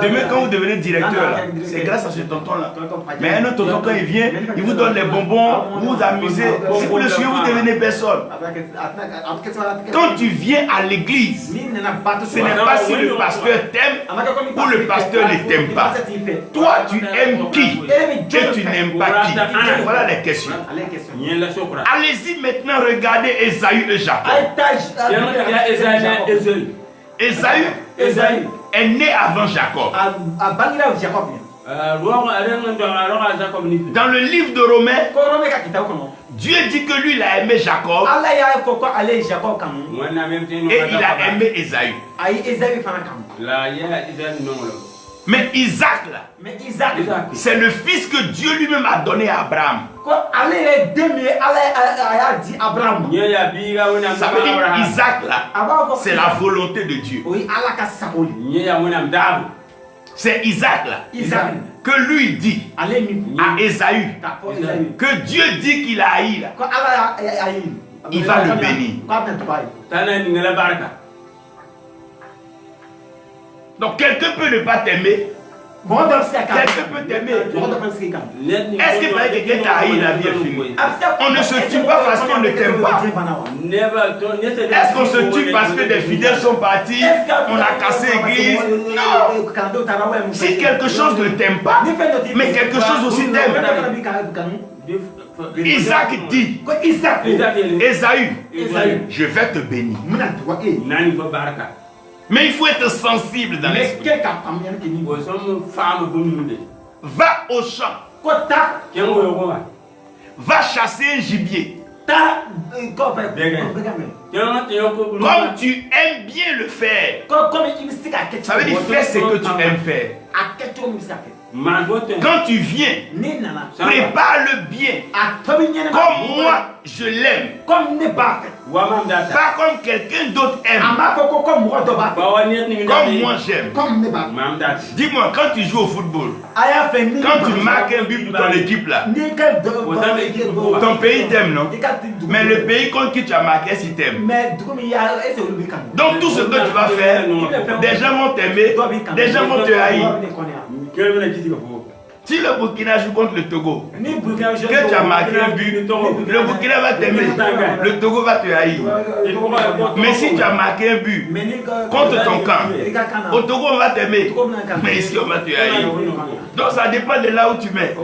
Demain quand vous devenez directeur, c'est grâce à ce tonton-là. Mais un autre tonton, quand il vient, il vous donne les bonbons, vous vous amusez. Si vous le suivez, vous devenez personne. Quand tu viens à l'église, ce n'est pas si le pasteur t'aime ou le pasteur ne t'aime pas. Toi, tu aimes qui et tu n'aimes pas qui. Voilà les questions. Allez-y maintenant, regardez Ésaü et Jacob. Ésaü est né avant Jacob. Dans le livre de Romains, Dieu dit que lui il a aimé Jacob et il a aimé Ésaü. Mais Isaac là, c'est le fils que Dieu lui-même a donné à Abraham. Ça veut dire Isaac là, c'est la volonté de Dieu. C'est Isaac là, que lui dit à Ésaü que Dieu dit qu'il a haï là, il va le bénir. Donc quelqu'un peut ne pas t'aimer, quelqu'un peut t'aimer. Est-ce que par quelqu'un t'a haï, la vie est finie? On ne se tue pas parce qu'on ne t'aime pas. Est-ce qu'on se tue parce que des fidèles sont partis, on a cassé l'église? Non. Si quelque chose ne t'aime pas, mais quelque chose aussi t'aime. Isaac dit, Ésaü, je vais te bénir. Mais il faut être sensible dans l'esprit. Va au champ Va chasser un gibier. Comme tu aimes bien le faire. Ça veut dire faire ce que tu aimes faire. Quand tu viens, prépare-le bien. Comme moi, je l'aime. Pas comme quelqu'un d'autre aime. Comme moi j'aime. Dis-moi, quand tu joues au football, quand tu marques un but pour ton équipe là, ton pays t'aime, non? Mais le pays contre qui tu as marqué, s'il t'aime. Donc tout ce que tu vas faire, des gens vont t'aimer, des gens vont te haïr. Si le Burkina joue contre le Togo, que tu as marqué un but, le Burkina va t'aimer, le Togo va te haïr. Mais si tu as marqué un but contre ton camp, au Togo on va t'aimer, mais ici on va te haïr. Donc ça dépend de là où tu mets.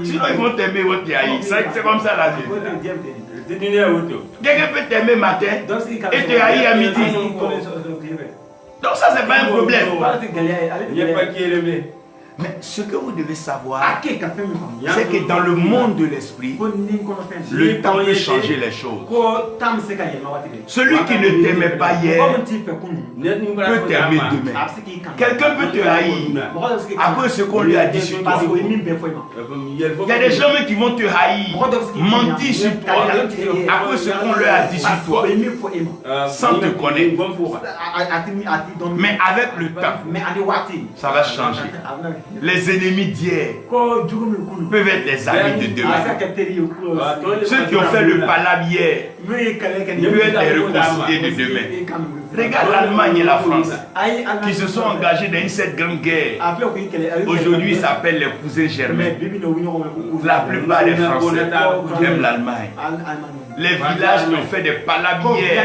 Sinon ils vont t'aimer, ils vont te haïr. C'est comme ça la vie. Quelqu'un peut t'aimer matin et te haïr à midi. Donc ça c'est pas un problème. Mais ce que vous devez savoir, c'est que dans le monde de l'esprit, le temps peut changer les choses. Celui qui ne t'aimait pas hier peut t'aimer demain. Quelqu'un peut te haïr à cause de ce qu'on lui a dit sur toi. Il y a des gens qui vont te haïr, mentir sur toi à cause de ce qu'on leur a dit sur toi, sans te connaître. Mais avec le temps, ça va changer. Les ennemis d'hier peuvent être les amis de demain. Ceux qui ont fait le palabre hier peuvent être les réconciliés de demain. Regarde l'Allemagne et la France qui se sont engagés dans cette grande guerre. Aujourd'hui, ils s'appellent les cousins germains. La plupart des Français aiment l'Allemagne. Les villages qui ont fait des palabres hier,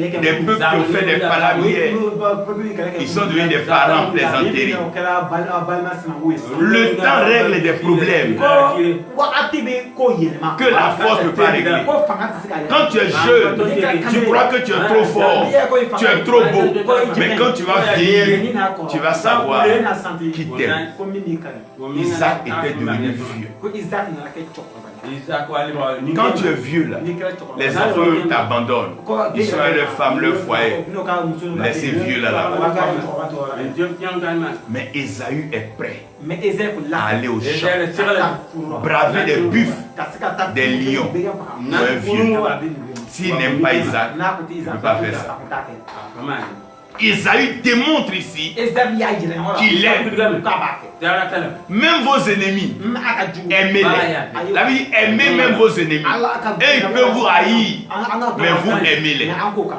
des peuples qui ont fait des palabres hier, ils sont devenus des parents plaisanteries. Le temps règle des problèmes que la force ne peut pas régler. Quand tu es jeune, tu crois que tu es trop fort, tu es trop beau. Mais quand tu vas vieillir, tu vas savoir qui t'aime. Isaac était devenu vieux. Quand tu es vieux là, les enfants t'abandonnent. Ils sont avec leurs femmes, leur foyer. Laissez vieux là. Mais Ésaü est prêt à aller au champ, braver des buffles, des lions. Un vieux. S'il n'aime pas Isaac, il ne peut pas faire ça. Ésaü démontre ici qu'il aime. Même vos ennemis, aimez-les. La vie, aimez même vos ennemis. Et ils peuvent vous haïr, mais vous aimez-les.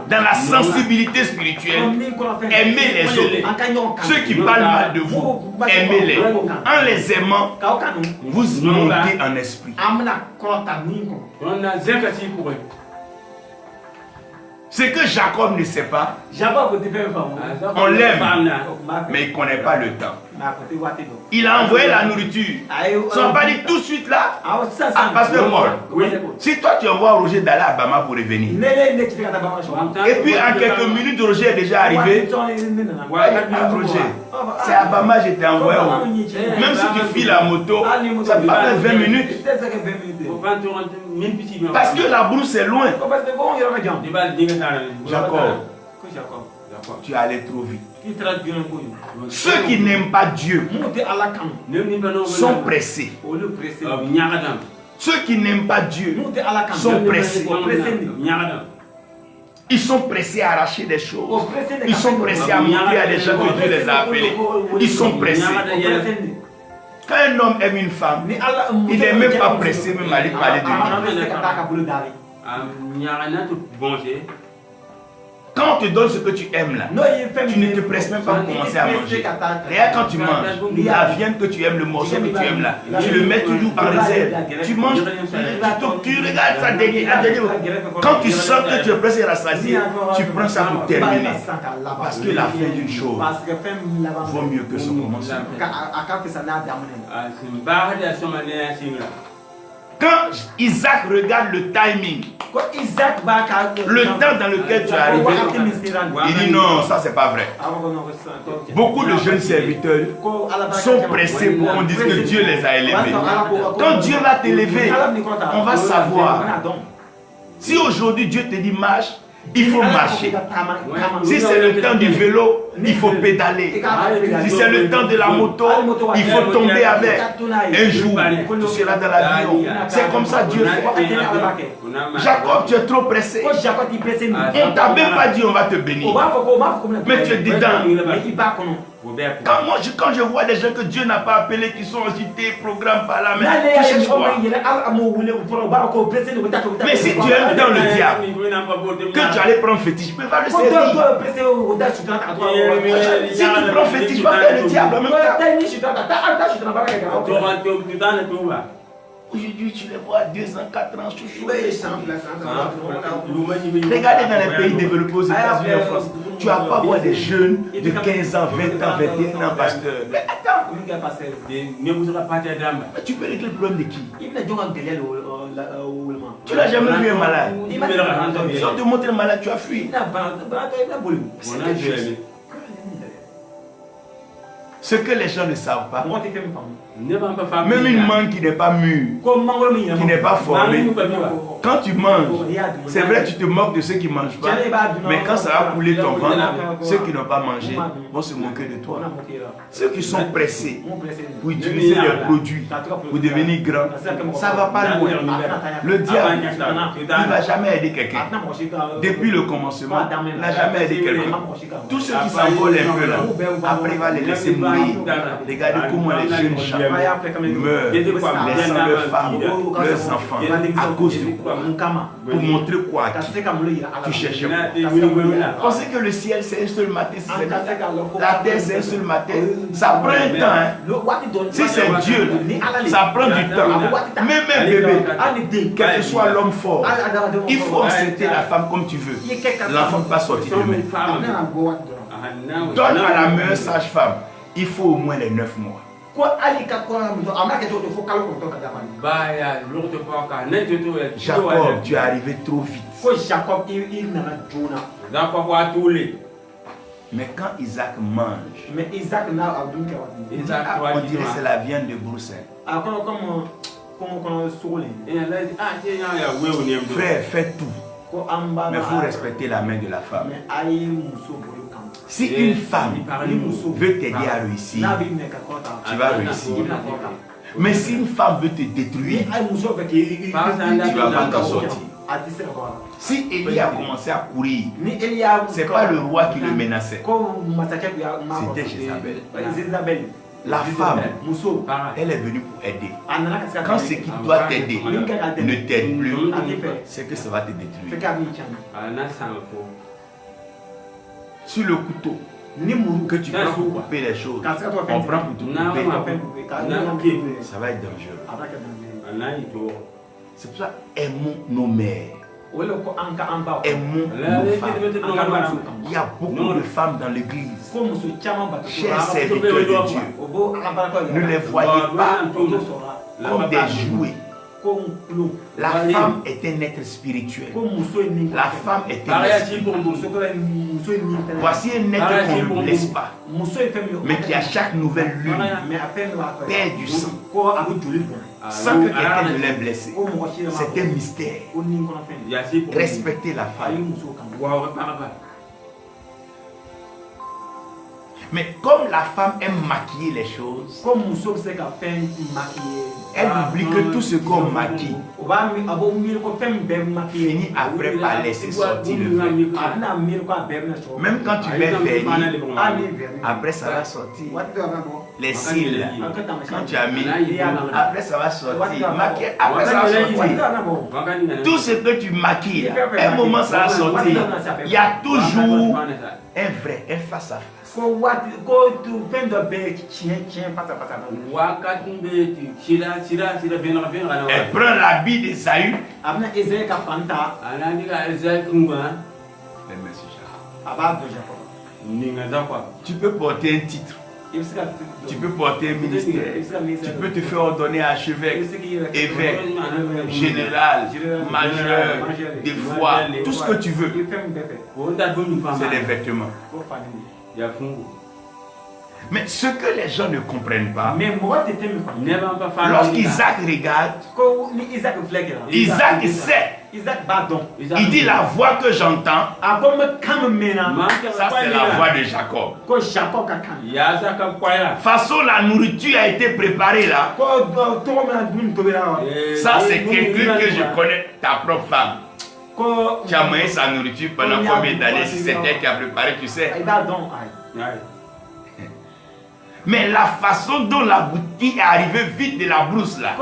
Dans la sensibilité spirituelle, aimez les autres. Ceux qui parlent mal de vous, aimez-les. En les aimant, vous montez en esprit. Ce que Jacob ne sait pas, on l'aime, mais il ne connaît pas le temps. Il a envoyé la nourriture. Ça ne va pas dire tout de suite là, Pasteur Paul. Si toi tu envoies Roger d'aller à Bama pour revenir, et puis en quelques minutes Roger est déjà arrivé, Roger, c'est à Bama que je t'ai envoyé. Même si tu files la moto, ça peut pas faire 20 minutes. Parce que la brousse est loin. Jacob, tu es allé trop vite. Ceux qui n'aiment pas Dieu sont pressés. Ceux qui n'aiment pas Dieu sont pressés. Ils sont pressés à arracher des choses. Ils sont pressés à montrer à des gens que Dieu les a appelés. Ils sont pressés. Quand un homme aime une femme, il n'est même pas pressé même à lui parler de lui. Quand on te donne ce que tu aimes là, tu ne te presses même pas pour commencer à manger. Regarde quand tu manges, la viande que tu aimes, le morceau que tu aimes là, tu le mets toujours en réserve. Tu manges, tu regardes ça dernier. Quand tu sens que tu es pressé à rassasier, tu prends ça pour terminer. Parce que la fin d'une chose vaut mieux que son commencement. Quand Isaac regarde le timing, le temps dans lequel tu es arrivé, il dit non, ça c'est pas vrai. Beaucoup de jeunes serviteurs sont pressés pour qu'on dise que Dieu les a élevés. Quand Dieu va t'élever, on va savoir. Si aujourd'hui Dieu te dit marche, il faut marcher. Si c'est le temps du vélo, il faut pédaler. Si c'est le temps de la moto, il faut tomber avec. Un jour, tu seras dans l'avion. C'est comme ça Dieu fait. Jacob, tu es trop pressé. On ne t'a même pas dit on va te bénir. Mais tu es dedans. Quand je vois des gens que Dieu n'a pas appelés, qui sont agités, programmes par la main, tu cherches quoi? Mais si tu aimes dans le diable, que tu allais prendre fétiche, mais va le servir. Si tu prends fétiche, va faire le diable en même temps. Aujourd'hui, tu les vois à 2 ans, 4 ans, chouchou. Regardez dans les pays développés aux États-Unis, en France, tu vas pas voir des jeunes de 15 ans, 20 ans, 21 ans, pasteur. Mais attends, mais tu peux régler le problème de qui? Tu n'as jamais vu un malade. Si on te montre un malade, tu as fui. Ce que les gens ne savent pas, même une mangue qui n'est pas mûre, qui n'est pas formée, quand tu manges, c'est vrai que tu te moques de ceux qui ne mangent pas, mais quand ça va couler ton ventre, ceux qui n'ont pas mangé vont se moquer de toi. Ceux qui sont pressés pour utiliser des produits, pour devenir grands, ça ne va pas loin. Le diable, il ne va jamais aider quelqu'un. Depuis le commencement, il n'a jamais aidé quelqu'un. Tous ceux qui s'envolent un peu là, après il va les laisser mourir. Regardez comment les jeunes gens meurent, laissant leurs femmes, leurs enfants, à cause de quoi? Pour montrer quoi? Tu cherches quoi? Pensez que le ciel c'est un seul matin, la terre c'est un seul matin. Ça prend un temps. Hein? Si c'est Dieu, ça prend du temps. Même un bébé, quel que soit l'homme fort, il faut accepter la femme comme tu veux. L'enfant ne peut pas sortir de même. Donne à la meilleure sage-femme. Il faut au moins les 9 mois. Jacob, tu es arrivé trop vite. Mais quand Isaac mange, on dirait que c'est la viande de Bruxelles. Frère, fais tout. Mais il faut respecter la main de la femme. Si une femme veut t'aider à réussir, tu vas réussir. Mais si une femme veut te détruire, tu vas pas t'en sortir. Si Élie a commencé à courir, ce n'est pas le roi qui le menaçait, c'était Jézabel. La femme, elle est venue pour aider. Quand ce qui doit t'aider ne t'aide plus, c'est que ça va te détruire. Sur le couteau que tu prends pour couper les choses, on prend pour tout couper, ça va être dangereux. C'est pour ça, aimons nos mères. Aimons nos femmes. Il y a beaucoup de femmes dans l'église, chers serviteurs de Dieu. Ne les voyez pas comme des jouets. La femme est un être spirituel. La femme est un esprit. Voici un être qu'on ne blesse pas, mais qui à chaque nouvelle lune perd du sang sans que quelqu'un ne l'ait blessé. C'est un mystère. Respectez la femme. Mais comme la femme aime maquiller les choses, elle oublie que tout ce qu'on maquille finit après par laisser sortir le vernis. Même quand tu mets vernis, après ça va sortir. Les cils, quand tu as mis, après ça va sortir. Après ça va sortir. Tout ce que tu maquilles, à un moment ça va sortir. Il y a toujours un vrai, un face à face. Elle prend l'habit d'Ésaü. Tu peux porter un titre. Tu peux porter un ministère. Tu peux te faire ordonner archevêque, évêque, général, majeur, des fois, tout ce que tu veux. C'est des vêtements. Mais ce que les gens ne comprennent pas, lorsqu'Isaac regarde, Isaac sait. Il dit la voix que j'entends, ça c'est la voix de Jacob. Façon la nourriture a été préparée là. Ça c'est quelqu'un que je connais, ta propre femme. Tu as mangé sa nourriture pendant combien d'années? Si c'est elle qui a préparé, tu sais. Mais la façon dont la boutique est arrivée vite de la brousse là,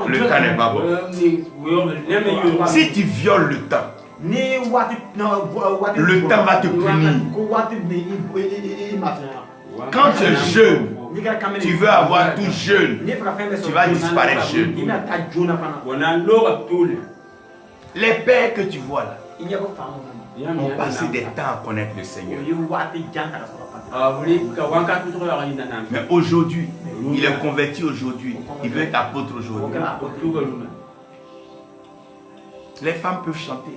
le temps n'est pas bon. Si tu violes le temps, le temps va te punir. Quand tu es jeune, tu veux avoir tout jeune, tu vas disparaître jeune. Les pères que tu vois là ont passé des temps à connaître le Seigneur. Mais aujourd'hui, il est converti aujourd'hui. Il veut être apôtre aujourd'hui. Les femmes peuvent chanter.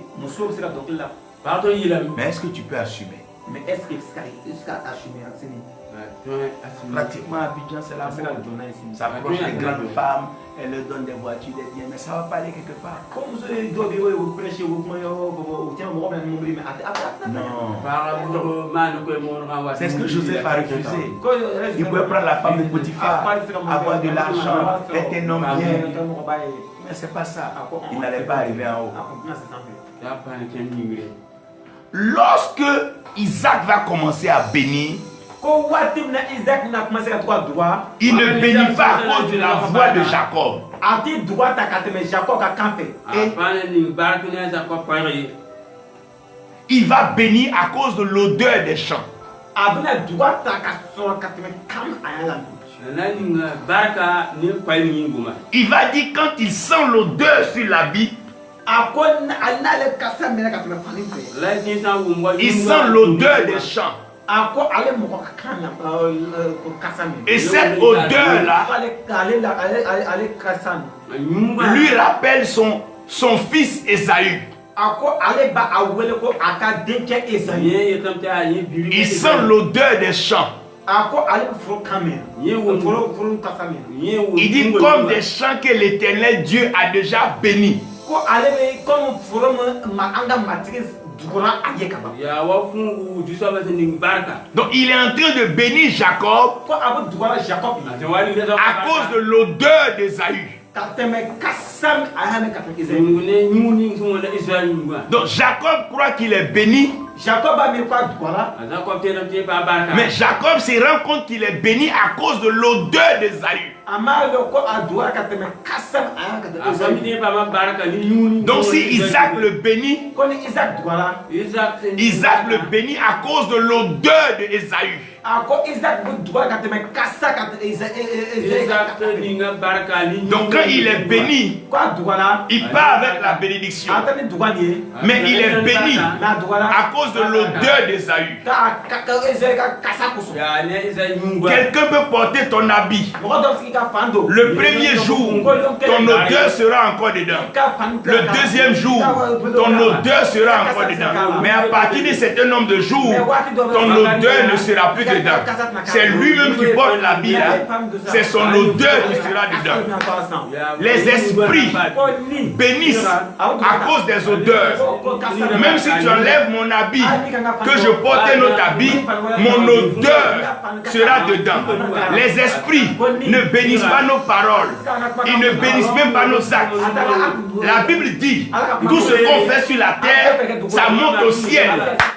Mais est-ce que tu peux assumer? Pratiquement à Abidjan, c'est la mode. Ça approche des grandes femmes, elles leur donnent des voitures, des biens, mais ça va pas aller quelque part. Non. C'est ce que Joseph a refusé. Il pouvait prendre la femme de Potiphar, avoir de l'argent, être un homme bien. Mais c'est pas ça. Il n'allait pas arriver en haut. Lorsque Isaac va commencer à bénir, il ne bénit pas à cause de la voix de Jacob. Il va bénir à cause de l'odeur des champs. Il va dire quand il sent l'odeur sur l'habit, il sent l'odeur des champs. Et cette odeur-là lui rappelle son fils Ésaü. Il sent l'odeur des champs. Il dit comme des champs que l'Éternel Dieu a déjà bénis. Donc il est en train de bénir Jacob à cause de l'odeur d'Ésaü. Donc Jacob croit qu'il est béni. Mais Jacob se rend compte qu'il est béni à cause de l'odeur d'Ésaü. Donc si Isaac le bénit, Isaac le bénit à cause de l'odeur d'Ésaü. Donc quand il est béni, il part avec la bénédiction. Mais il est béni à cause de l'odeur d'Ésaü. Quelqu'un peut porter ton habit. Le premier jour, ton odeur sera encore dedans. Le deuxième jour, ton odeur sera encore dedans. Mais à partir d'un certain nombre de jours, ton odeur ne sera plus dedans. C'est lui-même qui porte l'habit là. C'est son odeur qui sera dedans. Les esprits bénissent à cause des odeurs. Même si tu enlèves mon habit, que je porte un autre habit, mon odeur sera dedans. Les esprits ne bénissent pas nos paroles. Ils ne bénissent même pas nos actes. La Bible dit, tout ce qu'on fait sur la terre, ça monte au ciel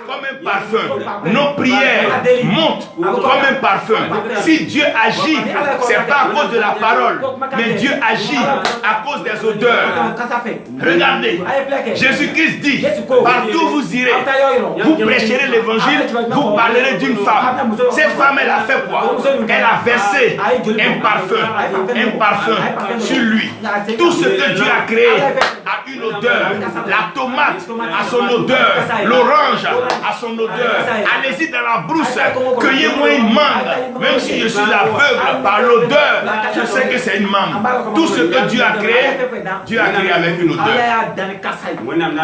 comme un parfum. Nos prières montent comme un parfum. Si Dieu agit, c'est pas à cause de la parole, mais Dieu agit à cause des odeurs. Regardez, Jésus-Christ dit, partout où vous irez, vous prêcherez l'évangile, vous parlerez d'une femme. Cette femme, elle a fait quoi? Elle a versé un parfum sur lui. Tout ce que Dieu a créé a une odeur. La tomate a son odeur, l'orange à son odeur. Allez-y dans la brousse, cueillez-moi une mangue. Même si je suis aveugle par l'odeur, je sais que c'est une mangue. Tout ce que Dieu a créé avec une odeur.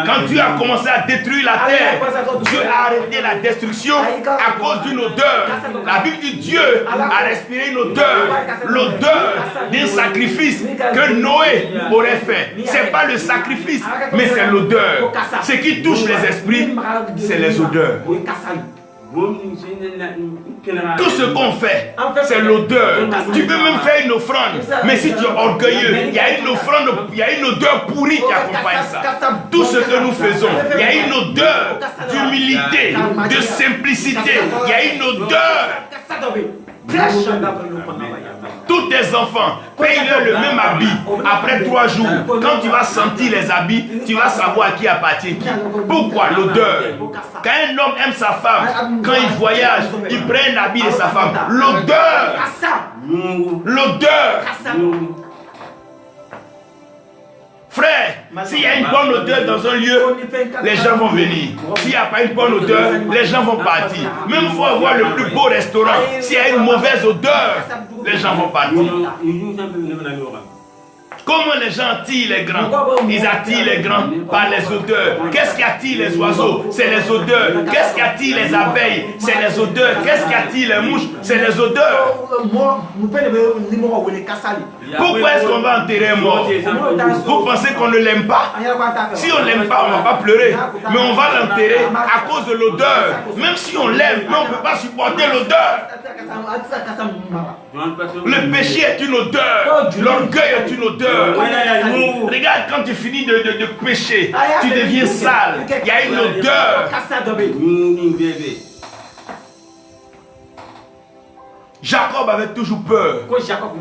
Quand Dieu a commencé à détruire la terre, Dieu a arrêté la destruction à cause d'une odeur. La Bible dit Dieu a respiré une odeur, l'odeur d'un sacrifice que Noé aurait fait. Ce n'est pas le sacrifice, mais c'est l'odeur. Ce qui touche les esprits, c'est les odeurs. Tout ce qu'on fait, c'est l'odeur. Tu peux même faire une offrande, mais si tu es orgueilleux, il y a une offrande, il y a une odeur pourrie qui accompagne ça. Tout ce que nous faisons, il y a une odeur d'humilité, de simplicité. Il y a une odeur. Tous tes enfants, paye-leur le même habit. Après 3 jours, quand tu vas sentir les habits, tu vas savoir à qui appartient qui. Pourquoi? L'odeur. Quand un homme aime sa femme, quand il voyage, il prend un habit de sa femme. L'odeur. L'odeur. Frère, s'il y a une bonne odeur dans un lieu, les gens vont venir. S'il n'y a pas une bonne odeur, les gens vont partir. Même il faut avoir le plus beau restaurant. S'il y a une mauvaise odeur, les gens vont partir. Comment les gens attirent les grands? Ils attirent les grands par les odeurs. Qu'est-ce qui attire les oiseaux? C'est les odeurs. Qu'est-ce qui attire les abeilles? C'est les odeurs. Qu'est-ce qui attire les mouches? C'est les odeurs. Pourquoi est-ce qu'on va enterrer un mort? Vous pensez qu'on ne l'aime pas? Si on ne l'aime pas, on ne va pas pleurer. Mais on va l'enterrer à cause de l'odeur. Même si on l'aime, mais on ne peut pas supporter l'odeur. Le péché est une odeur. L'orgueil est une odeur. Regarde, quand tu finis de pécher, tu deviens sale. Il y a une odeur. Jacob avait toujours peur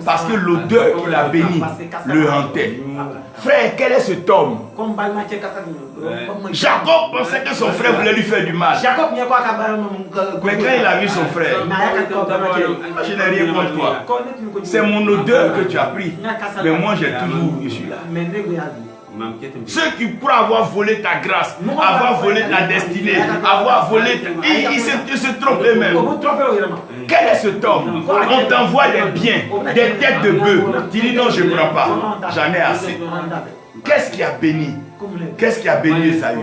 parce que l'odeur qu'il a béni le hantait. Frère, quel est cet homme? Jacob pensait que son frère voulait lui faire du mal. Mais quand il a vu son frère, je n'ai rien contre toi. C'est mon odeur que tu as pris. Mais moi, je suis là. Ceux qui pourraient avoir volé ta grâce, avoir volé ta destinée, avoir volé, ils se trompent eux-mêmes. Quel est cet homme? On t'envoie des biens, des têtes de bœuf. Tu dis non, je ne prends pas. J'en ai assez. Qu'est-ce qui a béni? Qu'est-ce qui a béni Esaü?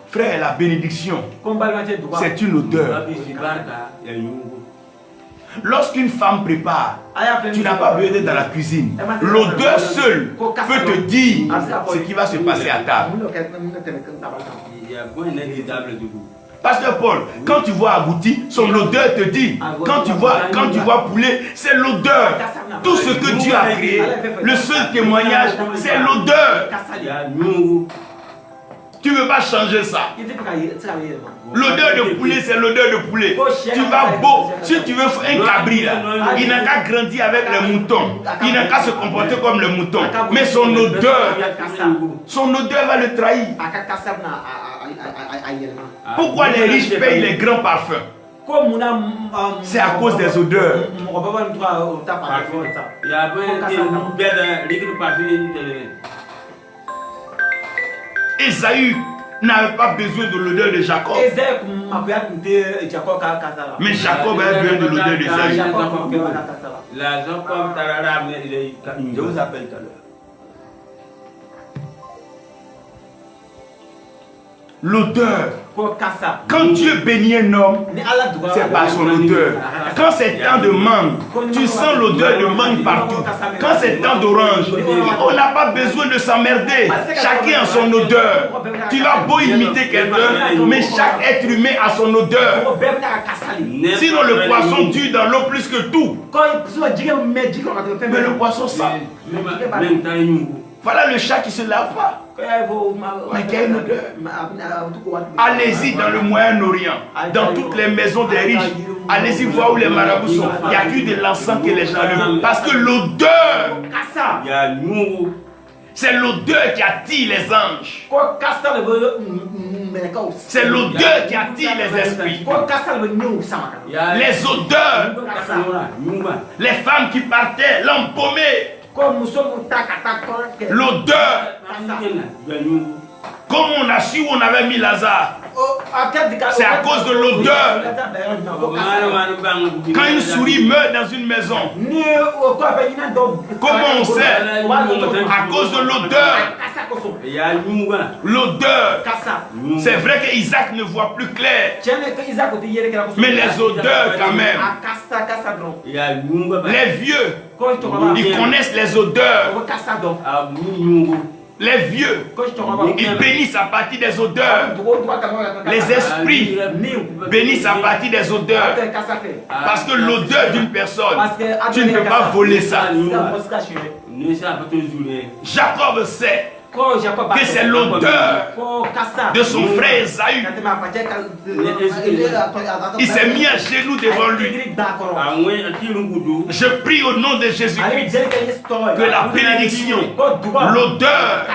Frère, la bénédiction, c'est une odeur. Lorsqu'une femme prépare, tu n'as pas besoin d'être dans la cuisine. L'odeur seule peut te dire ce qui va se passer à table. Pasteur Paul, quand tu vois Agouti, son odeur te dit. Quand tu vois poulet, c'est l'odeur. Tout ce que Dieu a créé, le seul témoignage, c'est l'odeur. Tu ne veux pas changer ça. L'odeur de poulet, c'est l'odeur de poulet. Tu vas beau, si tu veux un cabri là, il n'a qu'à grandir avec les moutons. Il n'a qu'à se comporter comme le mouton. Mais son odeur va le trahir. Pourquoi les riches payent les grands parfums? C'est à cause des odeurs. Esaü n'avait pas besoin de l'odeur de Jacob. Mais Jacob avait besoin de l'odeur d'Esaü. Je vous appelle tout à l'heure. L'odeur. Quand Dieu bénit un homme, c'est par son odeur. Quand c'est temps de mangue, tu sens l'odeur de mangue partout. Quand c'est temps d'orange, on n'a pas besoin de s'emmerder. Chacun a son odeur. Tu vas beau imiter quelqu'un, mais chaque être humain a son odeur. Sinon le poisson tue dans l'eau plus que tout. Mais le poisson ça. Voilà le chat qui se lave pas. Mais quelle une odeur. Allez-y dans le Moyen-Orient, dans toutes les maisons des riches. Allez-y voir où les marabouts sont. Il n'y a que de l'encens que les gens allument. Parce que l'odeur, c'est l'odeur qui attire les anges. C'est l'odeur qui attire les esprits. Les odeurs. Les femmes qui partaient, l'embaumées. L'odeur. Comme on a su où on avait mis Lazare. C'est à cause de l'odeur. Quand une souris meurt dans une maison, comment on sait? À cause de l'odeur. L'odeur. C'est vrai qu'Isaac ne voit plus clair. Mais les odeurs quand même. Les vieux, ils connaissent les odeurs. Les vieux, ils bénissent à partir des odeurs. Les esprits bénissent à partir des odeurs. Parce que l'odeur d'une personne, tu ne peux pas voler ça. Jacob sait que c'est l'odeur de son frère Esaü. Il s'est mis à genoux devant lui. Je prie au nom de Jésus-Christ que la bénédiction, l'odeur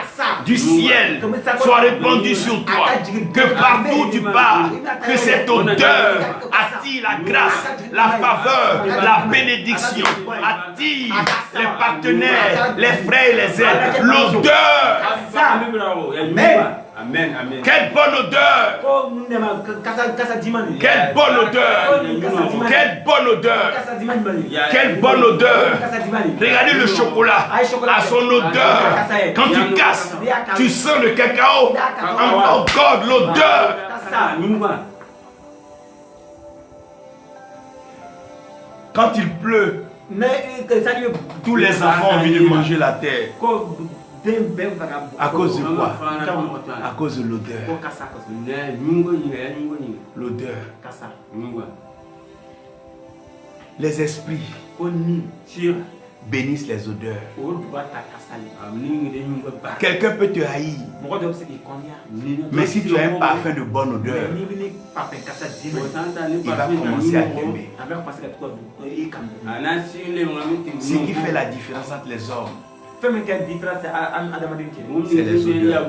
du ciel soit répandue sur toi. Que partout où tu pars, que cette odeur attire la grâce, la faveur, la bénédiction, attire les partenaires, les frères et les aides. L'odeur. Amen, amen. Quelle bonne odeur! Quelle bonne odeur! Quelle bonne odeur! Quelle bonne odeur! Regardez le chocolat à son odeur. Quand tu casses, tu sens le cacao. Oh God, l'odeur! Quand il pleut, tous les enfants ont envie de manger la terre. À cause de quoi? À cause de l'odeur. L'odeur. Les esprits bénissent les odeurs. Quelqu'un peut te haïr, mais si tu as un parfum de bonne odeur, il va commencer à t'aimer. Ce qui fait la différence entre les hommes, c'est les odeurs.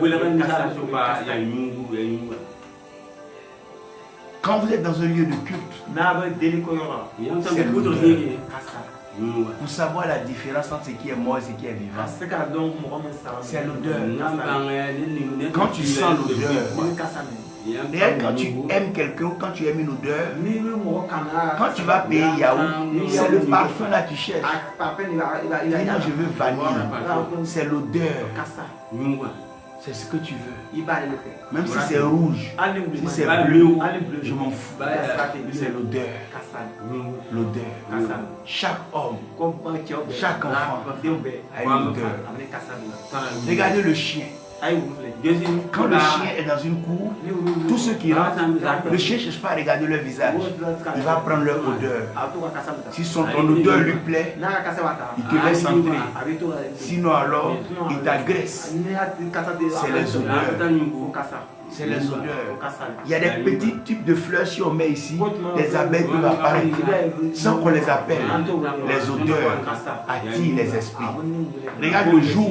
Quand vous êtes dans un lieu de culte, c'est l'odeur. Pour savoir la différence entre ce qui est mort et ce qui est vivant, c'est l'odeur. Quand tu sens l'odeur, d'ailleurs, quand tu aimes quelqu'un, quand tu aimes une odeur, quand tu vas payer Yahoo, c'est le parfum là que tu cherches. Maintenant, je veux vanille. C'est l'odeur. C'est ce que tu veux. Même si c'est rouge, si c'est bleu, je m'en fous. C'est l'odeur. L'odeur. Chaque homme, chaque enfant a une odeur. Regardez le chien. Quand le chien est dans une cour, tous ceux qui rentrent, le chien ne cherche pas à regarder leur visage. Il va prendre leur odeur. Si ton odeur lui plaît, il te laisse entrer. Sinon alors, il t'agresse. C'est les odeurs. C'est les odeurs. Il y a des petits types de fleurs, si on met ici, les abeilles peuvent apparaître sans qu'on les appelle. Les odeurs attirent les esprits. Regarde le jour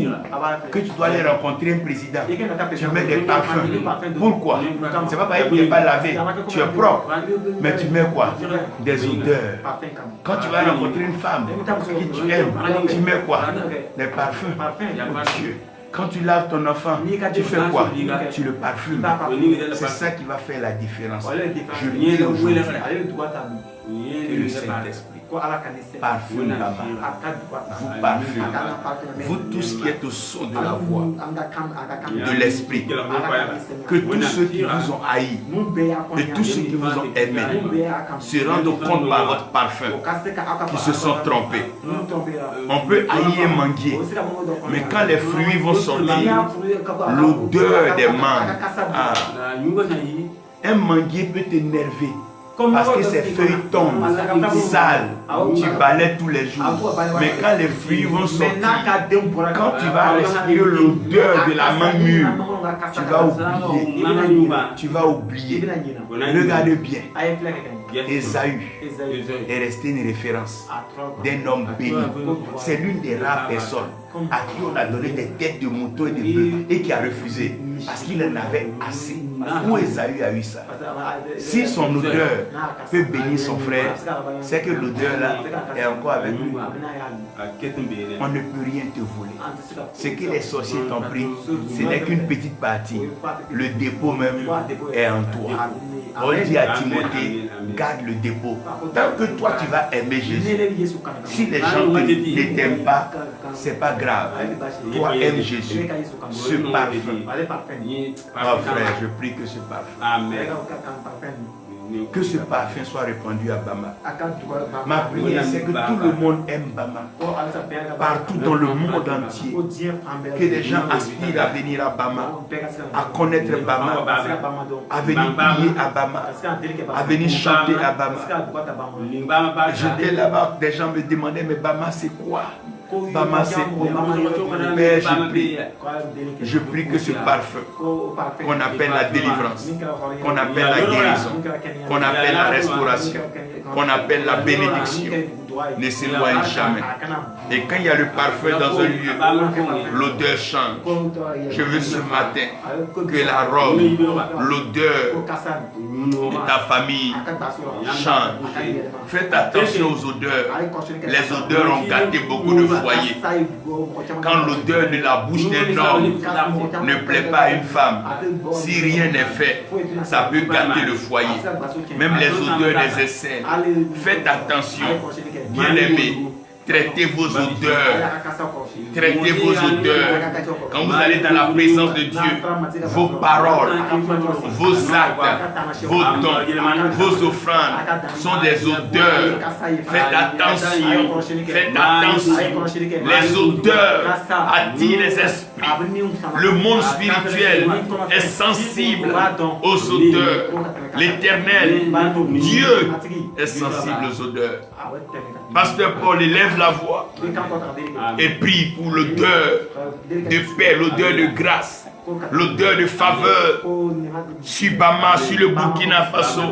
que tu dois aller rencontrer un président, tu mets des parfums. Pourquoi? C'est pas parce que tu n'es pas lavé, tu es propre. Mais tu mets quoi? Des odeurs. Quand tu vas rencontrer une femme que tu aimes, tu mets quoi? Des parfums. Oh Dieu. Quand tu laves ton enfant, tu fais quoi? Tu le parfumes. C'est ça qui va faire la différence. Je dis aujourd'hui que le Saint-Esprit parfume là-bas. Vous parfumez. Vous tous qui êtes au son de la voix, de l'Esprit, que tous ceux qui vous ont haï et tous ceux qui vous ont aimé se rendent compte par votre parfum qu'ils se sont trompés. On peut haïr un manguier, mais quand les fruits vont sortir, l'odeur des mangues, un manguier peut t'énerver. Parce que ces feuilles tombent sales, tu balayes tous les jours. Mais quand les fruits vont sortir, quand tu vas respirer l'odeur de la main mûre, tu vas oublier. Tu vas oublier. Regardez bien. Ésaü est resté une référence d'un homme béni. C'est l'une des rares personnes à qui on a donné des têtes de moutons et de bœufs et qui a refusé parce qu'il en avait assez. Où Ésaü a eu ça? Si son odeur peut bénir son frère, c'est que l'odeur là est encore avec lui. On ne peut rien te voler. Ce que les sorciers t'ont pris, ce n'est qu'une petite partie. Le dépôt même est en toi. On dit à Timothée, garde le dépôt. Tant que toi tu vas aimer Jésus, si les gens ne t'aiment pas, c'est pas grave. Toi aimes Jésus. Ce parfum. Oh frère, je prie que ce parfum. Que ce parfum soit répandu à Bama. Ma prière, c'est que tout le monde aime Bama. Partout dans le monde entier. Que les gens aspirent à venir à Bama, à connaître Bama, à venir prier à Bama, à venir chanter à Bama. J'étais là-bas, des gens me demandaient, mais Bama c'est quoi? Bama c'est quoi? Père, je prie que ce parfum qu'on appelle la délivrance, qu'on appelle la guérison, qu'on appelle la restauration, qu'on appelle la bénédiction, ne s'éloigne jamais. Et quand il y a le parfum dans un lieu, l'odeur change. Je veux ce matin que la robe, l'odeur de ta famille change. Faites attention aux odeurs. Les odeurs ont gâté beaucoup de foyers. Quand l'odeur de la bouche d'un homme ne plaît pas à une femme, si rien n'est fait, ça peut gâter le foyer. Même les odeurs des aisselles. Faites attention, bien-aimés. Traitez vos odeurs. Traitez vos odeurs. Quand vous allez dans la présence de Dieu, vos paroles, vos actes, vos dons, vos offrandes sont des odeurs. Faites attention. Faites attention. Les odeurs attirent les esprits. Le monde spirituel est sensible aux odeurs. L'Éternel, Dieu, est sensible aux odeurs. Pasteur Paul élève la voix et prie pour l'odeur de paix, l'odeur de grâce, l'odeur de faveur sur Bama, sur le Burkina Faso,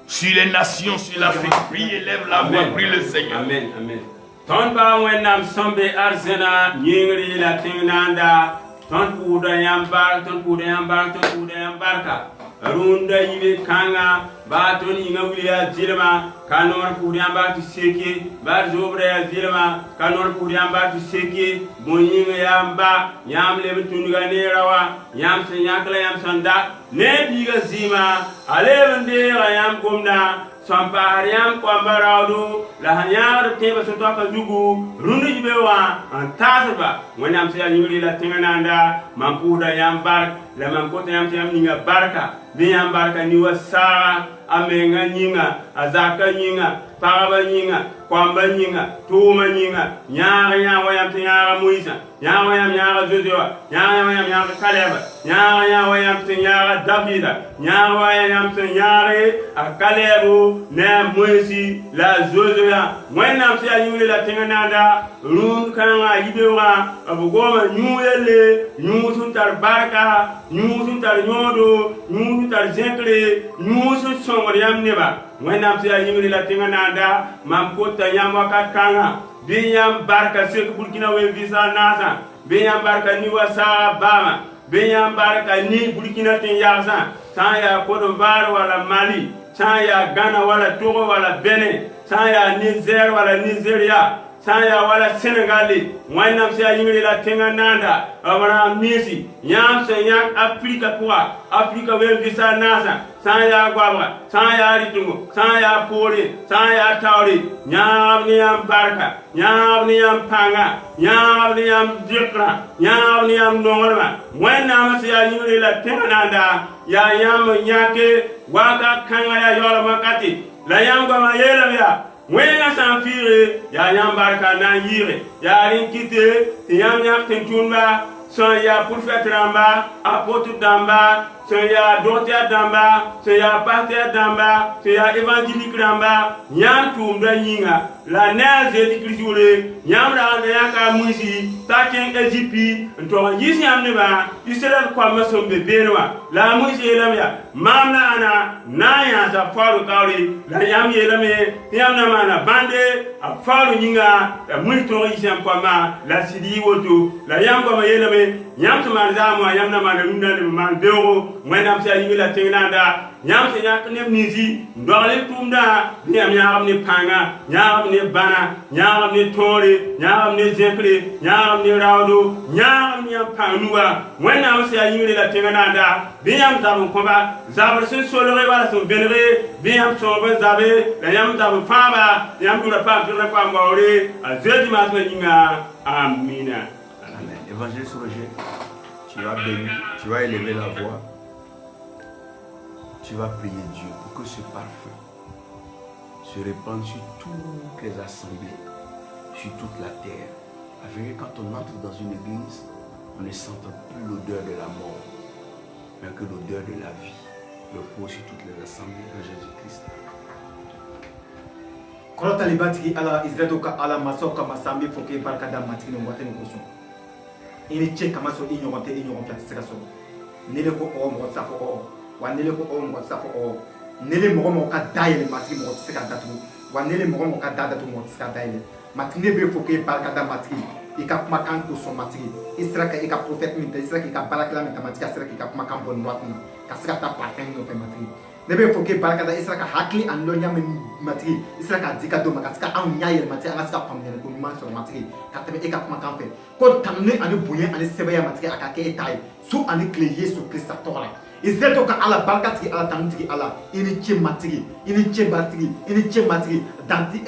sur les nations, sur l'Afrique. Prie, élève la voix, prie le Seigneur. Amen. Amen. Ton ba wenam sombe arzena nyingri la tinanda ton puda yambar ton puda yambar ton puda yambarka runda yibe kanga ba ton inga wiya zilma kanor puda yambar ti seki ba zobre ya zilma kanor puda yambar ti seki bonyinga yamba yam lebe tunga ne rawa yam se yakla yam sanda ne biga zima alevende yam gomna Sampariam Kwambarado, la Hanyar Teba Sotaka Zugu, Runu Bewa, and Tazaba, when I'm saying you la Tingananda, Mampuda Yambar, la Mankota Yam Barka, Biam Barka Niwa Sara, Amenga Yinga, Azaka Yinga, Paraba Yinga, Kwamba Yinga, Tuma Yinga, Yara Wayam Tiara Muisa, Yawayam Yara Zuzua, Yawayam Yara Kaleva, Yawayam Tiara Davida, Yawayam Tiare, a Kalebu. Ne mwesi la zozoya mwana msia yule la tingananda run kanga yibewa abugoma nyuyele nyusun tar baraka nyusun tar nyodo nyusun tar zenkle nyusun songor yamneba mwana msia yule la tingananda mampota yamwaka kanga binyam baraka sek Burkina we visa nasa binyam baraka niwa sa bama binyam baraka ni Burkina tin yaza saya kodo var wala Mali Saya Ghana wala Togo wala Benin, saya Niger wala Nigeria, saya wala Senegali, mwana msia yingri la Tingananda, abara misi, yam se yak Afrika kwa, Afrika we visa nasa, saya Gwabra, saya Ritungo, saya Poli, saya Tauri, nyam niyam Barka, nyam niyam Panga, nyam niyam Dikra, nyam niyam Nongolma, mwana msia yingri la Tingananda, ya yam nyake, waka kanga ya yola makati la yamba ma yela ya wenga sanfire ya yamba ka na yire ya rinkite yam nyak tentunba son ya prophète d'amba, apôtre d'amba, son ya docteur d'amba, son ya pasteur d'amba, son ya évangélique d'amba, nyam tumda yinga, la nez Jésus-Christ, nyam la ka muisi, takin Égypte, nto yis nyam ne ba, Israël kwa masom be benwa, la muisi elamya, mam la ana, na ya sa faru kauri, la yam yelame, yam na mana bande, a faru yinga, la muisi to yisam kwa ma, la sidi woto, la yam kwa ma yelame, nyam tuma zamu yam na mana lunda ne man beuro, mwenam sa yimi la tenanda, nyam se yak ne nizi, ndole tumda, nyam nyam ne panga, nyam ne bana, nyam ne tore, nyam ne zekre, nyam ne raudo, nyam ne panuwa, mwenam sa yimi la tenanda, biam zamu komba, zabre se solore wala son benre, biam sobe zabe, la yam zamu fama, yam dura pa dura pa ngore, a zedi maswa yinga, amina. Évangéliste Roger, tu vas bénir, tu vas élever la voix, tu vas prier Dieu pour que ce parfum se répande sur toutes les assemblées, sur toute la terre, afin que quand on entre dans une église, on ne sente plus l'odeur de la mort, mais que l'odeur de la vie repose sur toutes les assemblées de Jésus-Christ. Quand tu as les bâtis à la Israël, à la maçon, comme à Sambi, il faut que tu aies un matin, on va te le il est tché comme ça, il y a un fait de nele ko o mo sa ko wa nele ko o mo sa ko nele mo mo ka daile matri mo se ka datu wa nele mo mo ka datu mo se ka daile matri ne be foke par ka da matri e ka kuma kan ko so matri isra ka e ka prophète min isra ka barakla min matri isra ka kuma kan bon wat na ka se ka ta paten no pe matri ne be foke par ka da isra ka hakli an lo nyam matri isra ka dika do ma ka ska an nyaayel matri an ska pam ne ko ma so matri ka te e ka kuma kan pe ko tamne ani buye ani sebeya matri aka ke tai su ani kle Yesu Krista tora Israël to ka ala barkati ala tamtigi ala ini che matri ini che batri ini che matri danti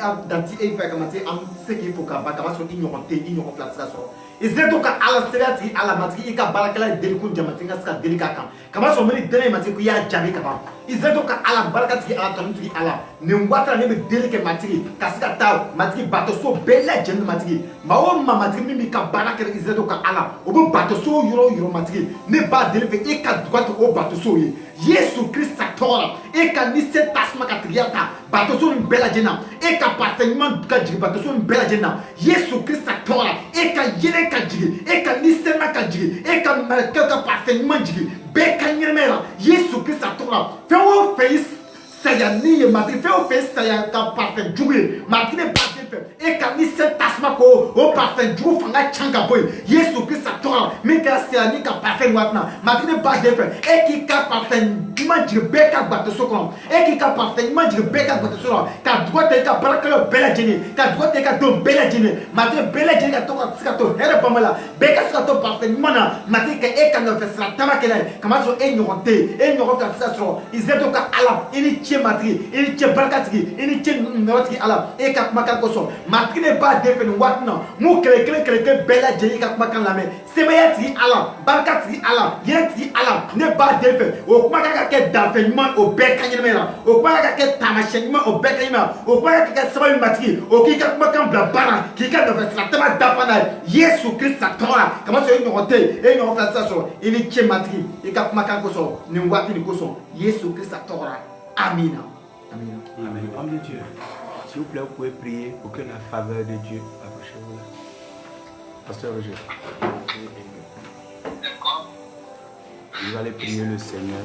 e fa kamati am se ki foka ba kama so inyo honte inyo place so Israël to ka ala serati ala matri ka barakala deli kun jamati ka ska deli ka kan kama so meri dele matri ku ya jabi kama Israël to ka ala barkati ala tamtigi ala ne watra ne be deli ke matri ka ska ta matri bato so bela jen matri mawo matri mimi ka barakala Israël to ka ala obo bato so yoro matri ne ba deli fe e ka droite o bato so ye Yesu Christ tora e ka ni se tasma ka triata bato so bela jena e ka parfaitement ka jigi bato so bela jena Yesu Christ tora e ka yene ka jigi e ka ni se ma ka jigi e ka marka ka parfaitement jigi be ka nyemera Yesu Christ tora fe o face saya ni matri fe o face saya ka parfait jugi matri ne pas e ka ni se tasma ko o parfait jugi fanga changa boy Yesu Christ tora me ka se ani ka parfait watna matri ne pas de e ki ka parfait manjir beka bato sokon e ki ka parfaitement jir beka bato sokon ka droite ka barakalo bela jeni ka droite ka do bela jeni mate bela jeni ka to ka skato here pamala beka skato parfaitement na mate ka e ka no fesra tamakela kama so e nyoronte e nyoro ka skato izeto ka ala ini che matri ini che barakati ini che noti ala e ka maka koso matri ne ba defen watna mu kele bela jeni ka maka lame sebayati ala barakati ala yeti ala ne ba defen o maka ke d'enseignement au bec kanimera au kwa ka ke tamashengma au bec kanimera au kwa ka ke sabai matri au ki ka kuma kan blabara ki ka do fatama dafana Yesu Christ satora kama so nyote e nyo fasa so ini che matri e ka kuma kan koso ni wati ni koso Yesu Christ satora amina amina amen. Homme de Dieu, s'il vous plaît, vous pouvez prier pour que la faveur de Dieu approche-vous là. Pasteur Roger, vous allez prier le Seigneur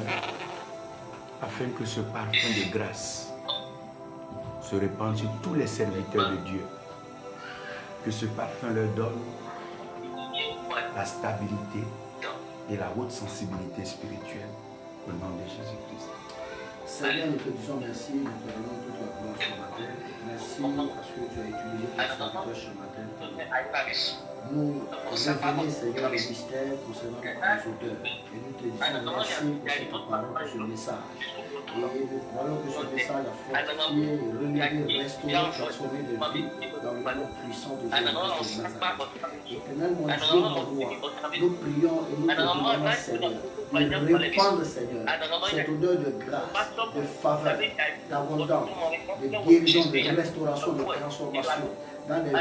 afin que ce parfum de grâce se répande sur tous les serviteurs de Dieu. Que ce parfum leur donne la stabilité et la haute sensibilité spirituelle au nom de Jésus-Christ. Seigneur, nous te disons merci, nous te donnons toute la gloire ce matin. Merci parce que tu as utilisé ton serviteur ce matin. Nous révéler, Seigneur, le mystère concernant les auteurs. Et nous te disons merci pour cette parole, pour ce message. Et nous croyons que ce message a fortifié, relevé, restauré, transformé de vie dans le nom puissant de Jésus de Nazareth. Éternel, mon Dieu, mon roi, nous prions et nous te demandons, Seigneur, de répandre, Seigneur, cette odeur de grâce, de faveur, d'abondance, de guérison, de restauration, de transformation dans les vies,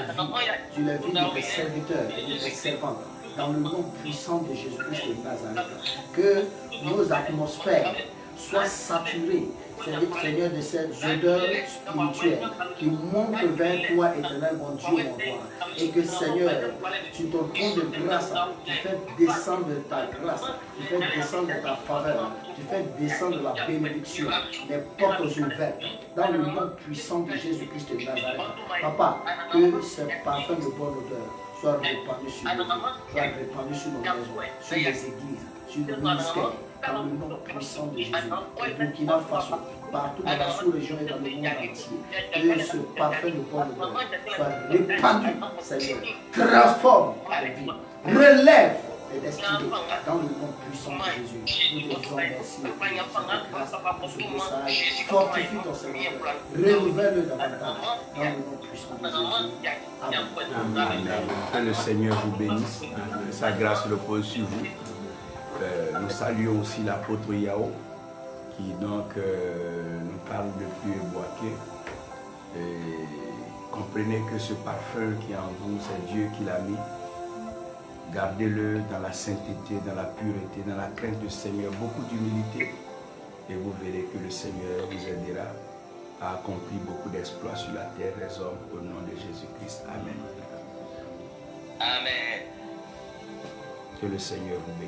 sur les vies de tes serviteurs et de tes servantes. dans le nom puissant de Jésus-Christ de Nazareth. Que nos atmosphères soient saturées, Seigneur, de cette odeur spirituelle qui monte vers toi, éternel, mon Dieu, mon roi. Et que, Seigneur, tu ton trône de grâce, tu fais descendre ta grâce, tu fais descendre ta faveur, tu fais descendre la bénédiction, les portes ouvertes, dans le nom puissant de Jésus-Christ de Nazareth. Papa, que ce parfum de bonne odeur soit répandu sur nos vies, soit répandu sur nos maisons, sur les églises, sur nos ministères, dans le nom puissant de Jésus. Et Burkina Faso, partout dans la sous-région et dans le monde entier, que ce parfum de bonne odeur soit répandu, Seigneur. Transforme les vies, relève les destinées, dans le nom puissant de Jésus. Nous te disons merci pour cette grâce, pour ce message. Fortifie ton Seigneur, renouvelle-le davantage, dans le nom puissant de Jésus. Amen. Que le Seigneur vous bénisse, que sa grâce repose sur vous. Nous saluons aussi l'apôtre Yao, qui donc nous parle depuis Boaké. Comprenez que ce parfum qui est en vous, c'est Dieu qui l'a mis. Gardez-le dans la sainteté, dans la pureté, dans la crainte du Seigneur, beaucoup d'humilité. Et vous verrez que le Seigneur vous aidera à accomplir beaucoup d'exploits sur la terre des hommes au nom de Jésus-Christ. Amen. Amen. Que le Seigneur vous bénisse.